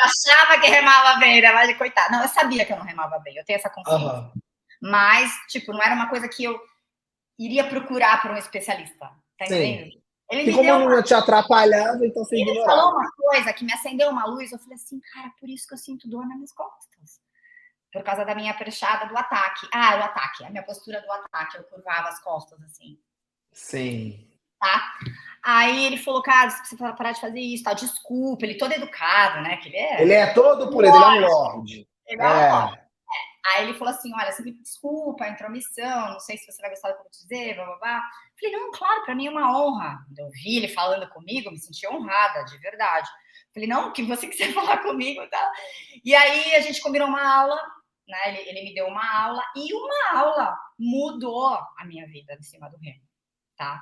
achava que remava bem, né? Mas, coitado. Não, eu sabia que eu não remava bem, eu tenho essa consciência. Mas, tipo, não era uma coisa que eu iria procurar por um especialista, tá entendendo?
Sim. E como não te atrapalhava, então você ignorava.
Ele falou uma coisa que me acendeu uma luz, eu falei assim, cara, por isso que eu sinto dor nas minhas costas. Por causa da minha perchada do ataque. Ah, o ataque, a minha postura do ataque, eu curvava as costas assim.
Sim.
Tá? Aí ele falou, cara, você vai parar de fazer isso, tá? Desculpa, ele todo educado, né? Que
ele é todo por ele é um lorde.
Ele é um lorde. Aí ele falou assim, olha, você me desculpa a intromissão, não sei se você vai gostar do que eu vou te dizer, blá, blá, blá. Falei, não, claro, pra mim é uma honra. Eu vi ele falando comigo, me senti honrada, de verdade. Falei, não, o que você quiser falar comigo, tá? E aí a gente combinou uma aula, né? Ele me deu uma aula, e uma aula mudou a minha vida em cima do remo, tá?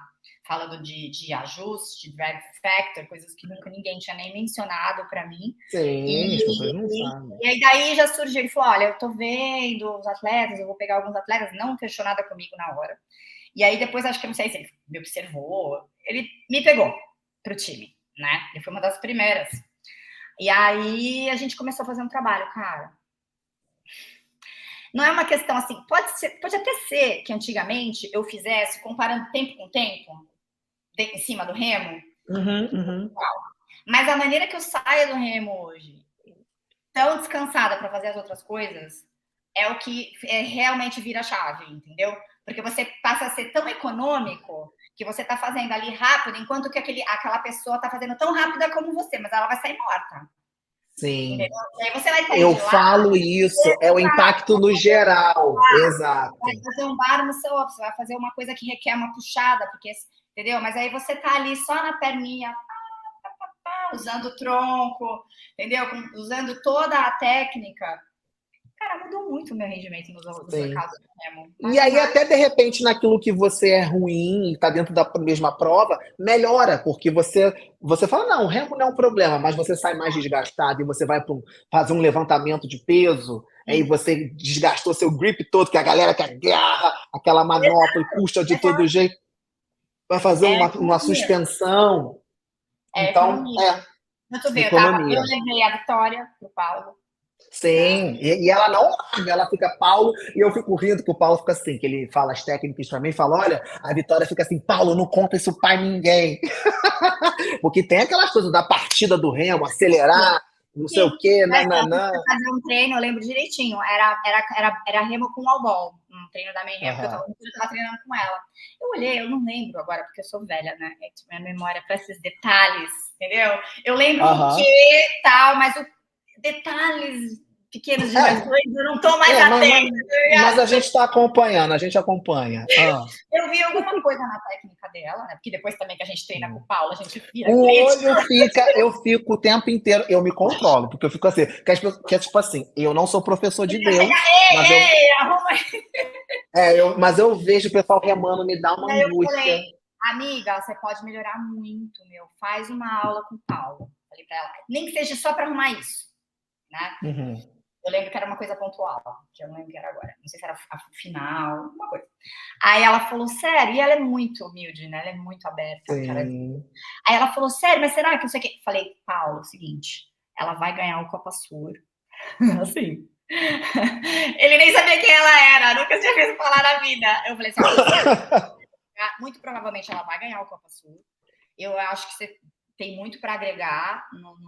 Falando de ajuste, de drag factor, coisas que nunca ninguém tinha nem mencionado para mim.
Sim, as pessoas não sabem.
E aí daí já surgiu, ele falou, olha, eu tô vendo os atletas, eu vou pegar alguns atletas, não fechou nada comigo na hora. E aí depois, acho que não sei se ele me observou, ele me pegou pro time, né? Ele foi uma das primeiras. E aí a gente começou a fazer um trabalho, cara. Não é uma questão assim, pode até ser que antigamente eu fizesse comparando tempo com tempo, em cima do remo. Mas a maneira que eu saio do remo hoje, tão descansada para fazer as outras coisas, é o que realmente vira a chave, entendeu? Porque você passa a ser tão econômico que você tá fazendo ali rápido, enquanto que aquela pessoa tá fazendo tão rápida como você, mas ela vai sair morta.
Sim.
Entendeu? E aí você vai sair
eu falo isso, é o impacto no geral. Exato.
Vai fazer um bar no seu osso, você vai fazer uma coisa que requer uma puxada, porque, entendeu? Mas aí você tá ali só na perninha, usando o tronco, entendeu? Usando toda a técnica. Cara, mudou muito o meu rendimento nos workouts do remo.
E aí, até de repente, naquilo que você é ruim e está dentro da mesma prova, melhora, porque você fala, não, o remo não é um problema, mas você sai mais desgastado e você vai fazer um levantamento de peso, aí você desgastou seu grip todo, que a galera que agarra aquela manopla e puxa de todo jeito, vai fazer uma suspensão. Então,
muito bem, eu levei a vitória pro Paulo.
Sim, e ela não larga, ela fica Paulo, e eu fico rindo que o Paulo fica assim, que ele fala as técnicas pra mim e fala, olha, a Vitória fica assim, Paulo, não conta isso pra ninguém. Porque tem aquelas coisas da partida do remo, acelerar, não sei o quê, nananã.
Fazer um treino, eu lembro direitinho, era remo com wall-ball, um treino da Mayhem, porque eu tava treinando com ela. Eu olhei, eu não lembro agora, porque eu sou velha, né? Minha memória para esses detalhes, entendeu? Eu lembro o que tal, mas o detalhes pequenos de eu não tô mais atenta.
Mas a gente tá acompanhando, a gente acompanha.
Eu vi alguma coisa na técnica dela, né? Porque depois também que a gente treina com o Paulo, a gente vira.
O olho fica, eu fico o tempo inteiro, eu me controlo, porque eu fico assim, que é tipo assim, eu não sou professor de Deus, mas eu vejo o pessoal remando, me dá uma angústia.
Eu falei, amiga, você pode melhorar muito, faz uma aula com o Paulo. Falei pra ela, nem que seja só para arrumar isso. Né? Eu lembro que era uma coisa pontual, que eu não lembro que era agora. Não sei se era a final, alguma coisa. Aí ela falou, sério, e ela é muito humilde, né? Ela é muito aberta. Cara. Aí ela falou, sério, mas será que não sei o quê? Falei, Paulo, é o seguinte, ela vai ganhar o Copa Sur. Assim. Ele nem sabia quem ela era, nunca tinha visto falar na vida. Eu falei, muito provavelmente ela vai ganhar o Copa Sur. Eu acho que você tem muito para agregar no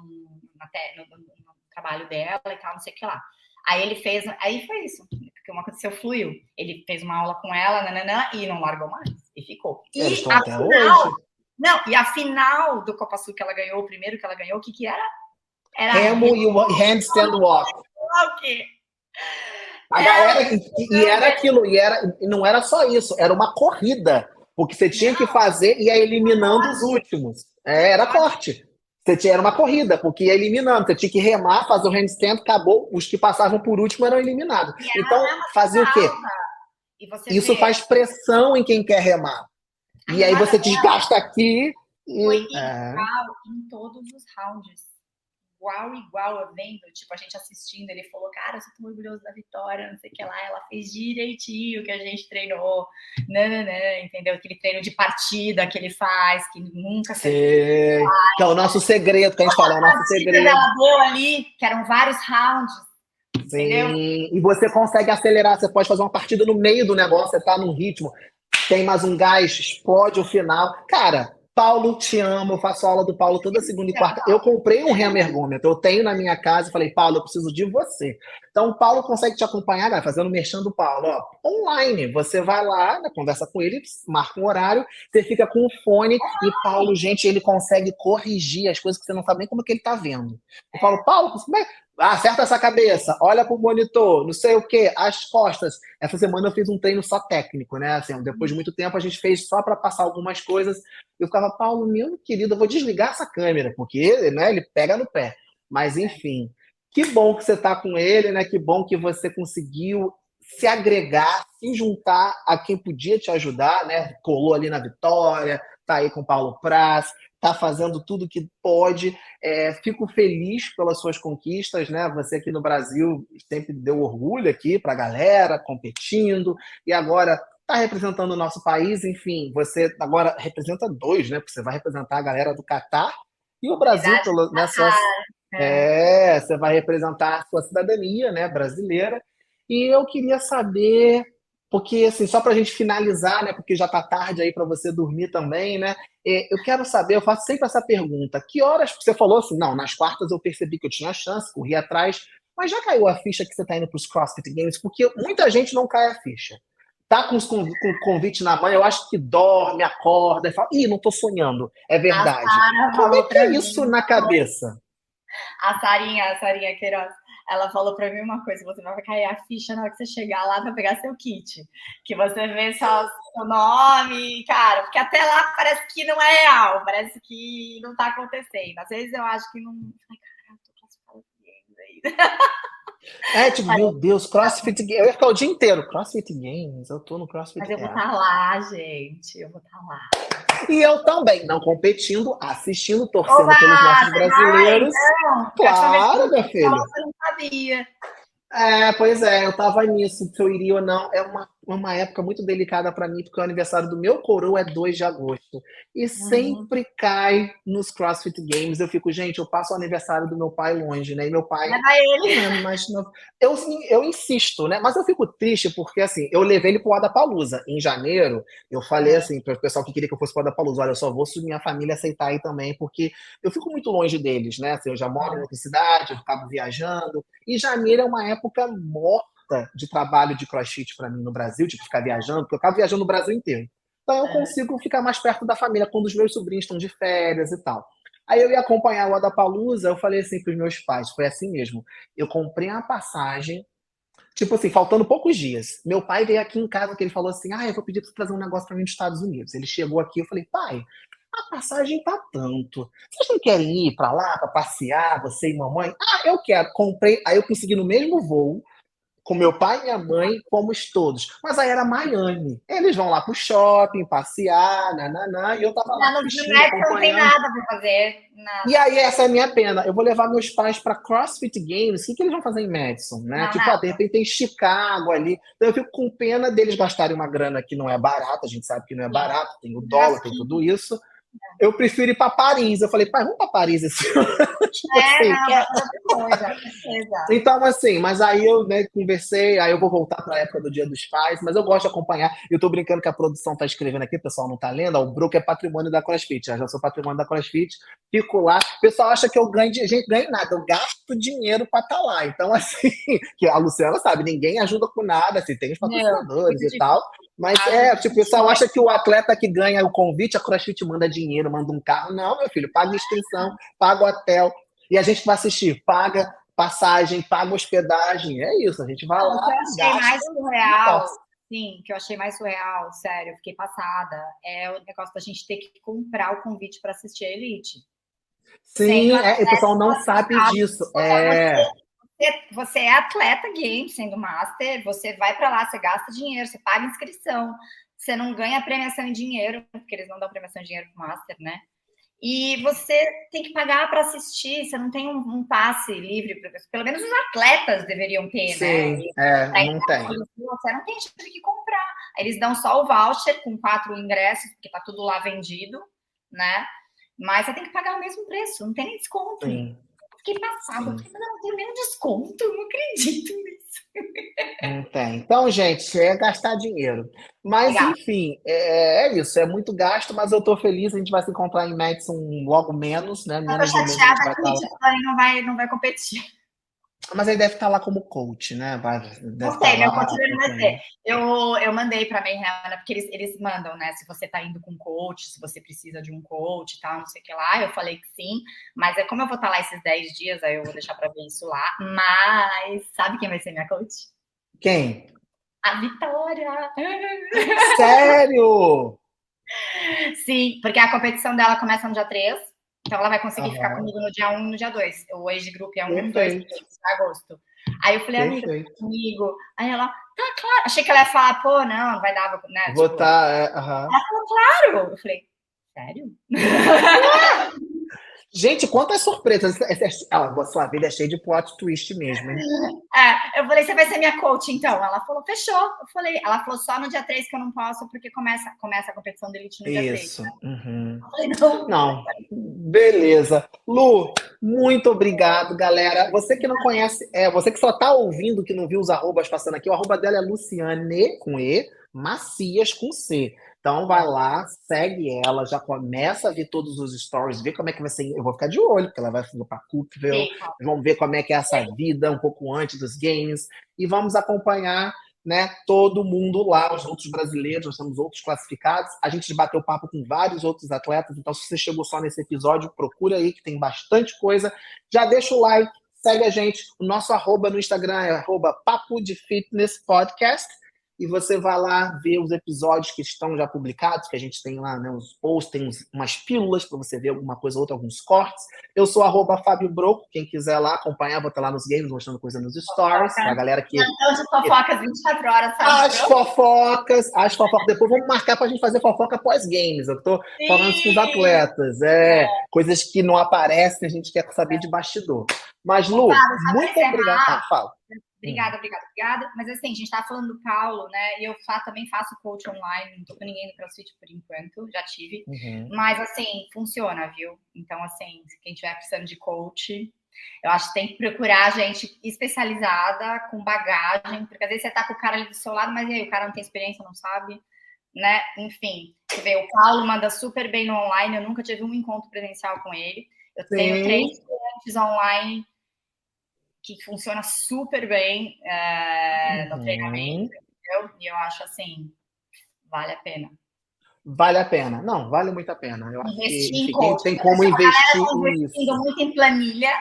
trabalho dela e tal, não sei o que lá. Aí foi isso, porque uma aconteceu, fluiu. Ele fez uma aula com ela, e não largou mais, e ficou. E a final do Copa Sul que ela ganhou, o primeiro que ela ganhou, o que era? Era
remo e handstand walk. A galera, e era aquilo, e não era só isso, era uma corrida, porque você tinha que fazer e ia eliminando os últimos. Era corte. Era uma corrida, porque ia eliminando. Você tinha que remar, fazer o handstand, acabou. Os que passavam por último eram eliminados. Então, fazia o quê? Isso faz pressão em quem quer remar. E aí você desgasta aqui.
Foi igual em todos os rounds. Igual, eu vendo, tipo, a gente assistindo, ele falou, cara, eu sou tão orgulhoso da Vitória, não sei o que lá, ela fez direitinho o que a gente treinou, entendeu? Aquele treino de partida que ele faz, que nunca
que é o nosso segredo, que a gente fala, é o nosso segredo.
Ela deu ali, que eram vários rounds,
entendeu? E você consegue acelerar, você pode fazer uma partida no meio do negócio, você tá num ritmo, tem mais um gás, explode o final. Cara, Paulo, te amo. Eu faço aula do Paulo toda segunda e quarta. Eu comprei um reamergômetro, eu tenho na minha casa e falei, Paulo, eu preciso de você. Então, o Paulo consegue te acompanhar, cara, fazendo o merchan do Paulo, ó, online. Você vai lá, né, conversa com ele, marca um horário, você fica com o fone e Paulo, gente, ele consegue corrigir as coisas que você não sabe nem como que ele tá vendo. Eu falo, Paulo, como é? Acerta essa cabeça, olha pro monitor, não sei o quê, as costas. Essa semana eu fiz um treino só técnico, né? Assim, depois de muito tempo a gente fez só para passar algumas coisas. Eu ficava, Paulo, meu querido, eu vou desligar essa câmera, porque né, ele pega no pé. Mas enfim, que bom que você está com ele, né? Que bom que você conseguiu se agregar, se juntar a quem podia te ajudar, né? Colou ali na Vitória, tá aí com o Paulo Praz, tá fazendo tudo que pode. Fico feliz pelas suas conquistas, né? Você aqui no Brasil sempre deu orgulho aqui para a galera, competindo, e agora está representando o nosso país. Enfim, você agora representa dois, né? Porque você vai representar a galera do Catar e o Brasil,
Comunidade
pelo, né, suas, você vai representar a sua cidadania, né, brasileira. E eu queria saber, porque assim, só para a gente finalizar, né, porque já está tarde aí para você dormir também, né? Eu quero saber, eu faço sempre essa pergunta: que horas você falou assim? Não, nas quartas eu percebi que eu tinha chance, corri atrás, mas já caiu a ficha que você está indo para os CrossFit Games? Porque muita gente não cai a ficha. Tá com o convite na mão, eu acho que dorme, acorda e fala, ih, não tô sonhando, é
A
verdade.
Sara
Como é
falou
que
pra
é isso
mim,
na cabeça?
a Sarinha Queiroz, ela falou pra mim uma coisa: você vai cair a ficha na hora que você chegar lá pra pegar seu kit. Que você vê só o seu nome, cara, porque até lá parece que não é real, parece que não tá acontecendo. Às vezes eu acho que não. Ai, cara, eu tô classificando ainda.
Tipo, meu Deus, CrossFit Games. Eu ia ficar o dia inteiro. CrossFit Games, eu tô no CrossFit.
Mas eu vou estar lá, gente. Eu vou estar lá.
E eu também, não competindo, assistindo, torcendo
Oba!
pelos nossos
Você vai?
brasileiros.
Não! Porque a última vez que
Claro,
você
meu
falou,
filho.
você não sabia.
Pois é, eu tava nisso, se eu iria ou não. É uma época muito delicada para mim, porque o aniversário do meu coroa é 2 de agosto. E
Uhum.
sempre cai nos CrossFit Games. Eu fico, gente, eu passo o aniversário do meu pai longe, né? E meu pai,
Leva ele.
né, mas não, eu insisto, né? Mas eu fico triste porque, assim, eu levei ele pro Adapalooza. Em janeiro, eu falei assim para o pessoal que queria que eu fosse pro Adapalooza: olha, eu só vou se minha família aceitar aí também, porque eu fico muito longe deles, né? Assim, eu já moro em outra cidade, eu acabo viajando. E janeiro é uma época morta de trabalho de CrossFit para mim no Brasil, tipo, ficar viajando, porque eu acabo viajando no Brasil inteiro. Então eu consigo ficar mais perto da família quando os meus sobrinhos estão de férias e tal. Aí eu ia acompanhar o Adapalooza, eu falei assim para os meus pais, foi assim mesmo. Eu comprei uma passagem, tipo assim, faltando poucos dias. Meu pai veio aqui em casa que ele falou assim: eu vou pedir para você trazer um negócio para mim dos Estados Unidos. Ele chegou aqui, eu falei: pai, a passagem tá tanto. Vocês não querem ir para lá para passear, você e mamãe? Eu quero. Comprei, aí eu consegui no mesmo voo com meu pai e minha mãe, fomos todos. Mas aí era Miami. Eles vão lá pro shopping, passear, nananá, e eu tava lá
Não, no
assistindo,
México não tem
acompanhando.
nada para fazer.
E
Nada.
aí, essa é a minha pena. Eu vou levar meus pais para CrossFit Games. O que eles vão fazer em Madison, né?
Não,
Tipo,
nada.
de repente tem Chicago ali. Então eu fico com pena deles gastarem uma grana que não é barata. A gente sabe que não é
Sim.
barato. Tem o dólar, tem
Gastinho.
tudo isso. Eu prefiro ir para Paris. Eu falei, pai, vamos para Paris esse ano. Tipo assim,
Não, vai fazer outra coisa, com certeza.
então, assim, mas aí eu, né, conversei, aí eu vou voltar para a época do Dia dos Pais, mas eu gosto de acompanhar. Eu tô brincando que a produção tá escrevendo aqui, o pessoal não tá lendo, o Brook é patrimônio da CrossFit, eu já sou patrimônio da CrossFit, fico lá. O pessoal acha que eu ganho, gente, ganho nada, eu gasto dinheiro para estar lá. Então, assim, que a Luciana sabe, ninguém ajuda com nada, assim, tem os
Meu,
patrocinadores
muito
e tal.
difícil.
Mas
Ajuda
tipo, o pessoal
muito.
acha que o atleta que ganha o convite, a CrossFit manda dinheiro, manda um carro. Não, meu filho, paga inscrição, paga hotel. E a gente vai assistir, paga passagem, paga hospedagem. É isso, a gente vai
Não, o que
lá,
eu achei
gasta
mais
e
surreal,
torce.
sim, que eu achei mais surreal, sério, eu fiquei passada, é o negócio da gente ter que comprar o convite para assistir a Elite. Sendo
Sim, o
atleta
pessoal não sabe
classificado.
disso.
Ou seja, você é atleta game sendo master, você vai para lá, você gasta dinheiro, você paga inscrição, você não ganha premiação em dinheiro, porque eles não dão premiação em dinheiro para master, né? E você tem que pagar para assistir, você não tem um passe livre, pelo menos os atletas deveriam ter, né?
Sim,
Pra
não
entrar
tem.
você não tem, tipo, que comprar. Eles dão só o voucher com 4 ingressos, porque tá tudo lá vendido, né? Mas você tem que pagar o mesmo preço, não tem nem desconto.
Sim,
Fiquei passada,
sim.
falei, mas eu não tenho nenhum desconto, não acredito nisso.
Não tem. Então, gente, é gastar dinheiro. Mas,
Legal.
enfim, é isso. É muito gasto, mas eu tô feliz. A gente vai se encontrar em Madison logo menos, né?
Eu tô
Menos de um mês a gente
chateada
vai
que o
estar lá.
Hitchcock não vai competir.
Mas ele deve estar lá como coach, né? Deve
Não
estar
sei, meu
lá
conselho não vai ser.
acompanhando.
Eu mandei para a Rihanna, porque eles mandam, né? Se você tá indo com coach, se você precisa de um coach e tal, não sei o que lá. Eu falei que sim, mas é como eu vou estar lá esses 10 dias, aí eu vou deixar para ver isso lá. Mas sabe quem vai ser minha coach?
Quem?
A Vitória!
Sério?
Sim, porque a competição dela começa no dia 3, então ela vai conseguir ficar
Aham.
comigo no dia 1 e no dia 2. O age group é 1, 2, 3
Perfeito.
de agosto. Aí eu falei, amiga, tá
Perfeito.
comigo. Aí ela, tá, claro. Achei que ela ia falar, pô, não vai dar, né? Tipo,
Votar, aham.
ela falou, claro. Eu falei, sério?
Gente, quantas surpresas. A sua vida é cheia de plot twist mesmo, hein?
Eu falei, você vai ser minha coach, então? Ela falou, fechou. Eu falei, ela falou só no dia 3 que eu não posso, porque começa a competição do Elite no dia 3.
Isso. Uhum.
Eu falei, não.
Não. Beleza. Lu, muito obrigado, galera. Você que não conhece, você que só tá ouvindo, que não viu os arrobas passando aqui, o arroba dela é Luciane, com E, Macias, com C. Então vai lá, segue ela, já começa a ver todos os stories, vê como é que vai ser. Eu vou ficar de olho, porque ela vai para Cookville. Vamos ver como é que é essa vida um pouco antes dos games. E vamos acompanhar, né, todo mundo lá, os outros brasileiros, nós temos outros classificados. A gente bateu papo com vários outros atletas, então se você chegou só nesse episódio, procura aí que tem bastante coisa. Já deixa o like, segue a gente. O nosso arroba no Instagram é arroba Papo de Fitness Podcast. E você vai lá ver os episódios que estão já publicados, que a gente tem lá, né, os posts, tem umas pílulas para você ver alguma coisa ou outra, alguns cortes. Eu sou arroba Fábio Broco, quem quiser lá acompanhar, vou estar lá nos games, mostrando coisa nos stories, pra galera que...
Então, de fofocas 24 horas, sabe?
As fofocas. Depois vamos marcar pra gente fazer fofoca pós-games. Eu tô falando isso com os
Sim!
atletas. Coisas que não aparecem, a gente quer saber de bastidor. Mas, Lu,
Fábio, só para
muito obrigado.
encerrar,
Fala.
obrigada. Mas assim, a gente tá falando do Paulo, né? E eu também faço coach online, não tô com ninguém no CrossFit por enquanto, já tive. Mas assim, funciona, viu? Então, assim, quem tiver precisando de coach, eu acho que tem que procurar gente especializada, com bagagem, porque às vezes você tá com o cara ali do seu lado, mas e aí, o cara não tem experiência, não sabe, né? Enfim, você vê, o Paulo manda super bem no online, eu nunca tive um encontro presencial com ele. Eu tenho 3 clientes online que funciona super bem no treinamento, entendeu? E eu acho assim, vale a pena.
Vale a pena. Não, vale muito a pena. Eu acho que,
Investir em
enfim, quem
coach.
tem
A
como
galera
investir
está investindo
nisso.
muito em planilha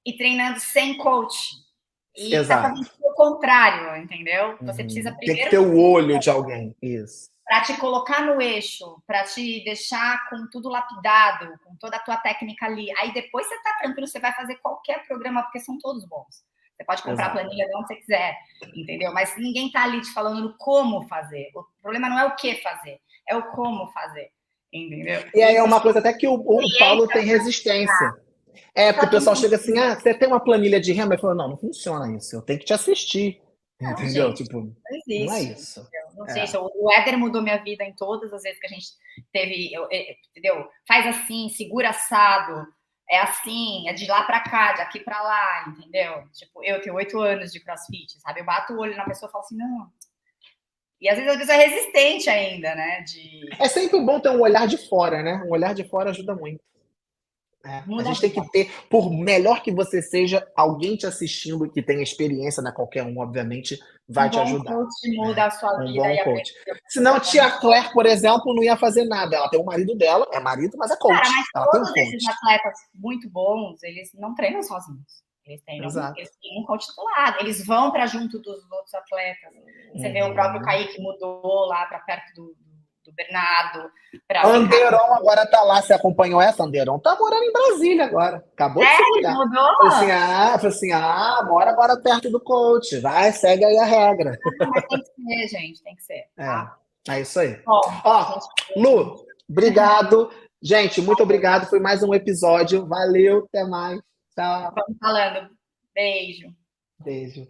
e treinando sem coach. E tá
Exato.
fazendo o contrário, entendeu? Você precisa
Tem que
primeiro
ter o olho de alguém. Isso.
para te colocar no eixo, para te deixar com tudo lapidado, com toda a tua técnica ali. Aí depois você tá tranquilo, você vai fazer qualquer programa, porque são todos bons. Você pode comprar a planilha de onde você quiser, entendeu? Mas ninguém tá ali te falando como fazer. O problema não é o que fazer, é o como fazer, entendeu?
E aí é uma coisa até que o Paulo tem resistência. Porque o pessoal chega assim, você tem uma planilha de renda? Ele falou, não funciona isso, eu tenho que te assistir.
Não,
Entendeu?
gente,
Tipo,
não existe.
não é isso.
Não sei, o Éder mudou minha vida em todas as vezes que a gente teve, entendeu? Faz assim, segura assado, é assim, é de lá para cá, de aqui para lá, entendeu? Tipo, eu tenho 8 anos de CrossFit, sabe? Eu bato o olho na pessoa e falo assim, não. E às vezes a pessoa é resistente ainda, né?
É sempre bom ter um olhar de fora, né? Um olhar de fora ajuda muito. A gente tem que ter, por melhor que você seja, alguém te assistindo que tenha experiência, né? Qualquer um, obviamente, vai te ajudar.
Um bom coach muda a sua vida.
Bom coach. Senão a tia Claire, por exemplo, não ia fazer nada. Ela tem o marido dela, é marido, mas é coach.
Cara, mas
ela
todos
tem um coach.
esses atletas muito bons, eles não treinam sozinhos. Eles têm um coach do lado. Eles vão para junto dos outros atletas. Você vê o próprio Kaique mudou lá para perto do Bernardo.
Anderon agora tá lá. Você acompanhou essa? Anderon tá morando em Brasília agora. Acabou de se mudar.
Mudou?
Falei assim, mora agora perto do coach. Vai, segue aí a regra.
Mas tem que ser, gente. Tem que ser. Tá?
É isso aí. Lu, obrigado. Gente, muito obrigado. Foi mais um episódio. Valeu, até mais. Tchau.
Vamos falando. Beijo.
Beijo.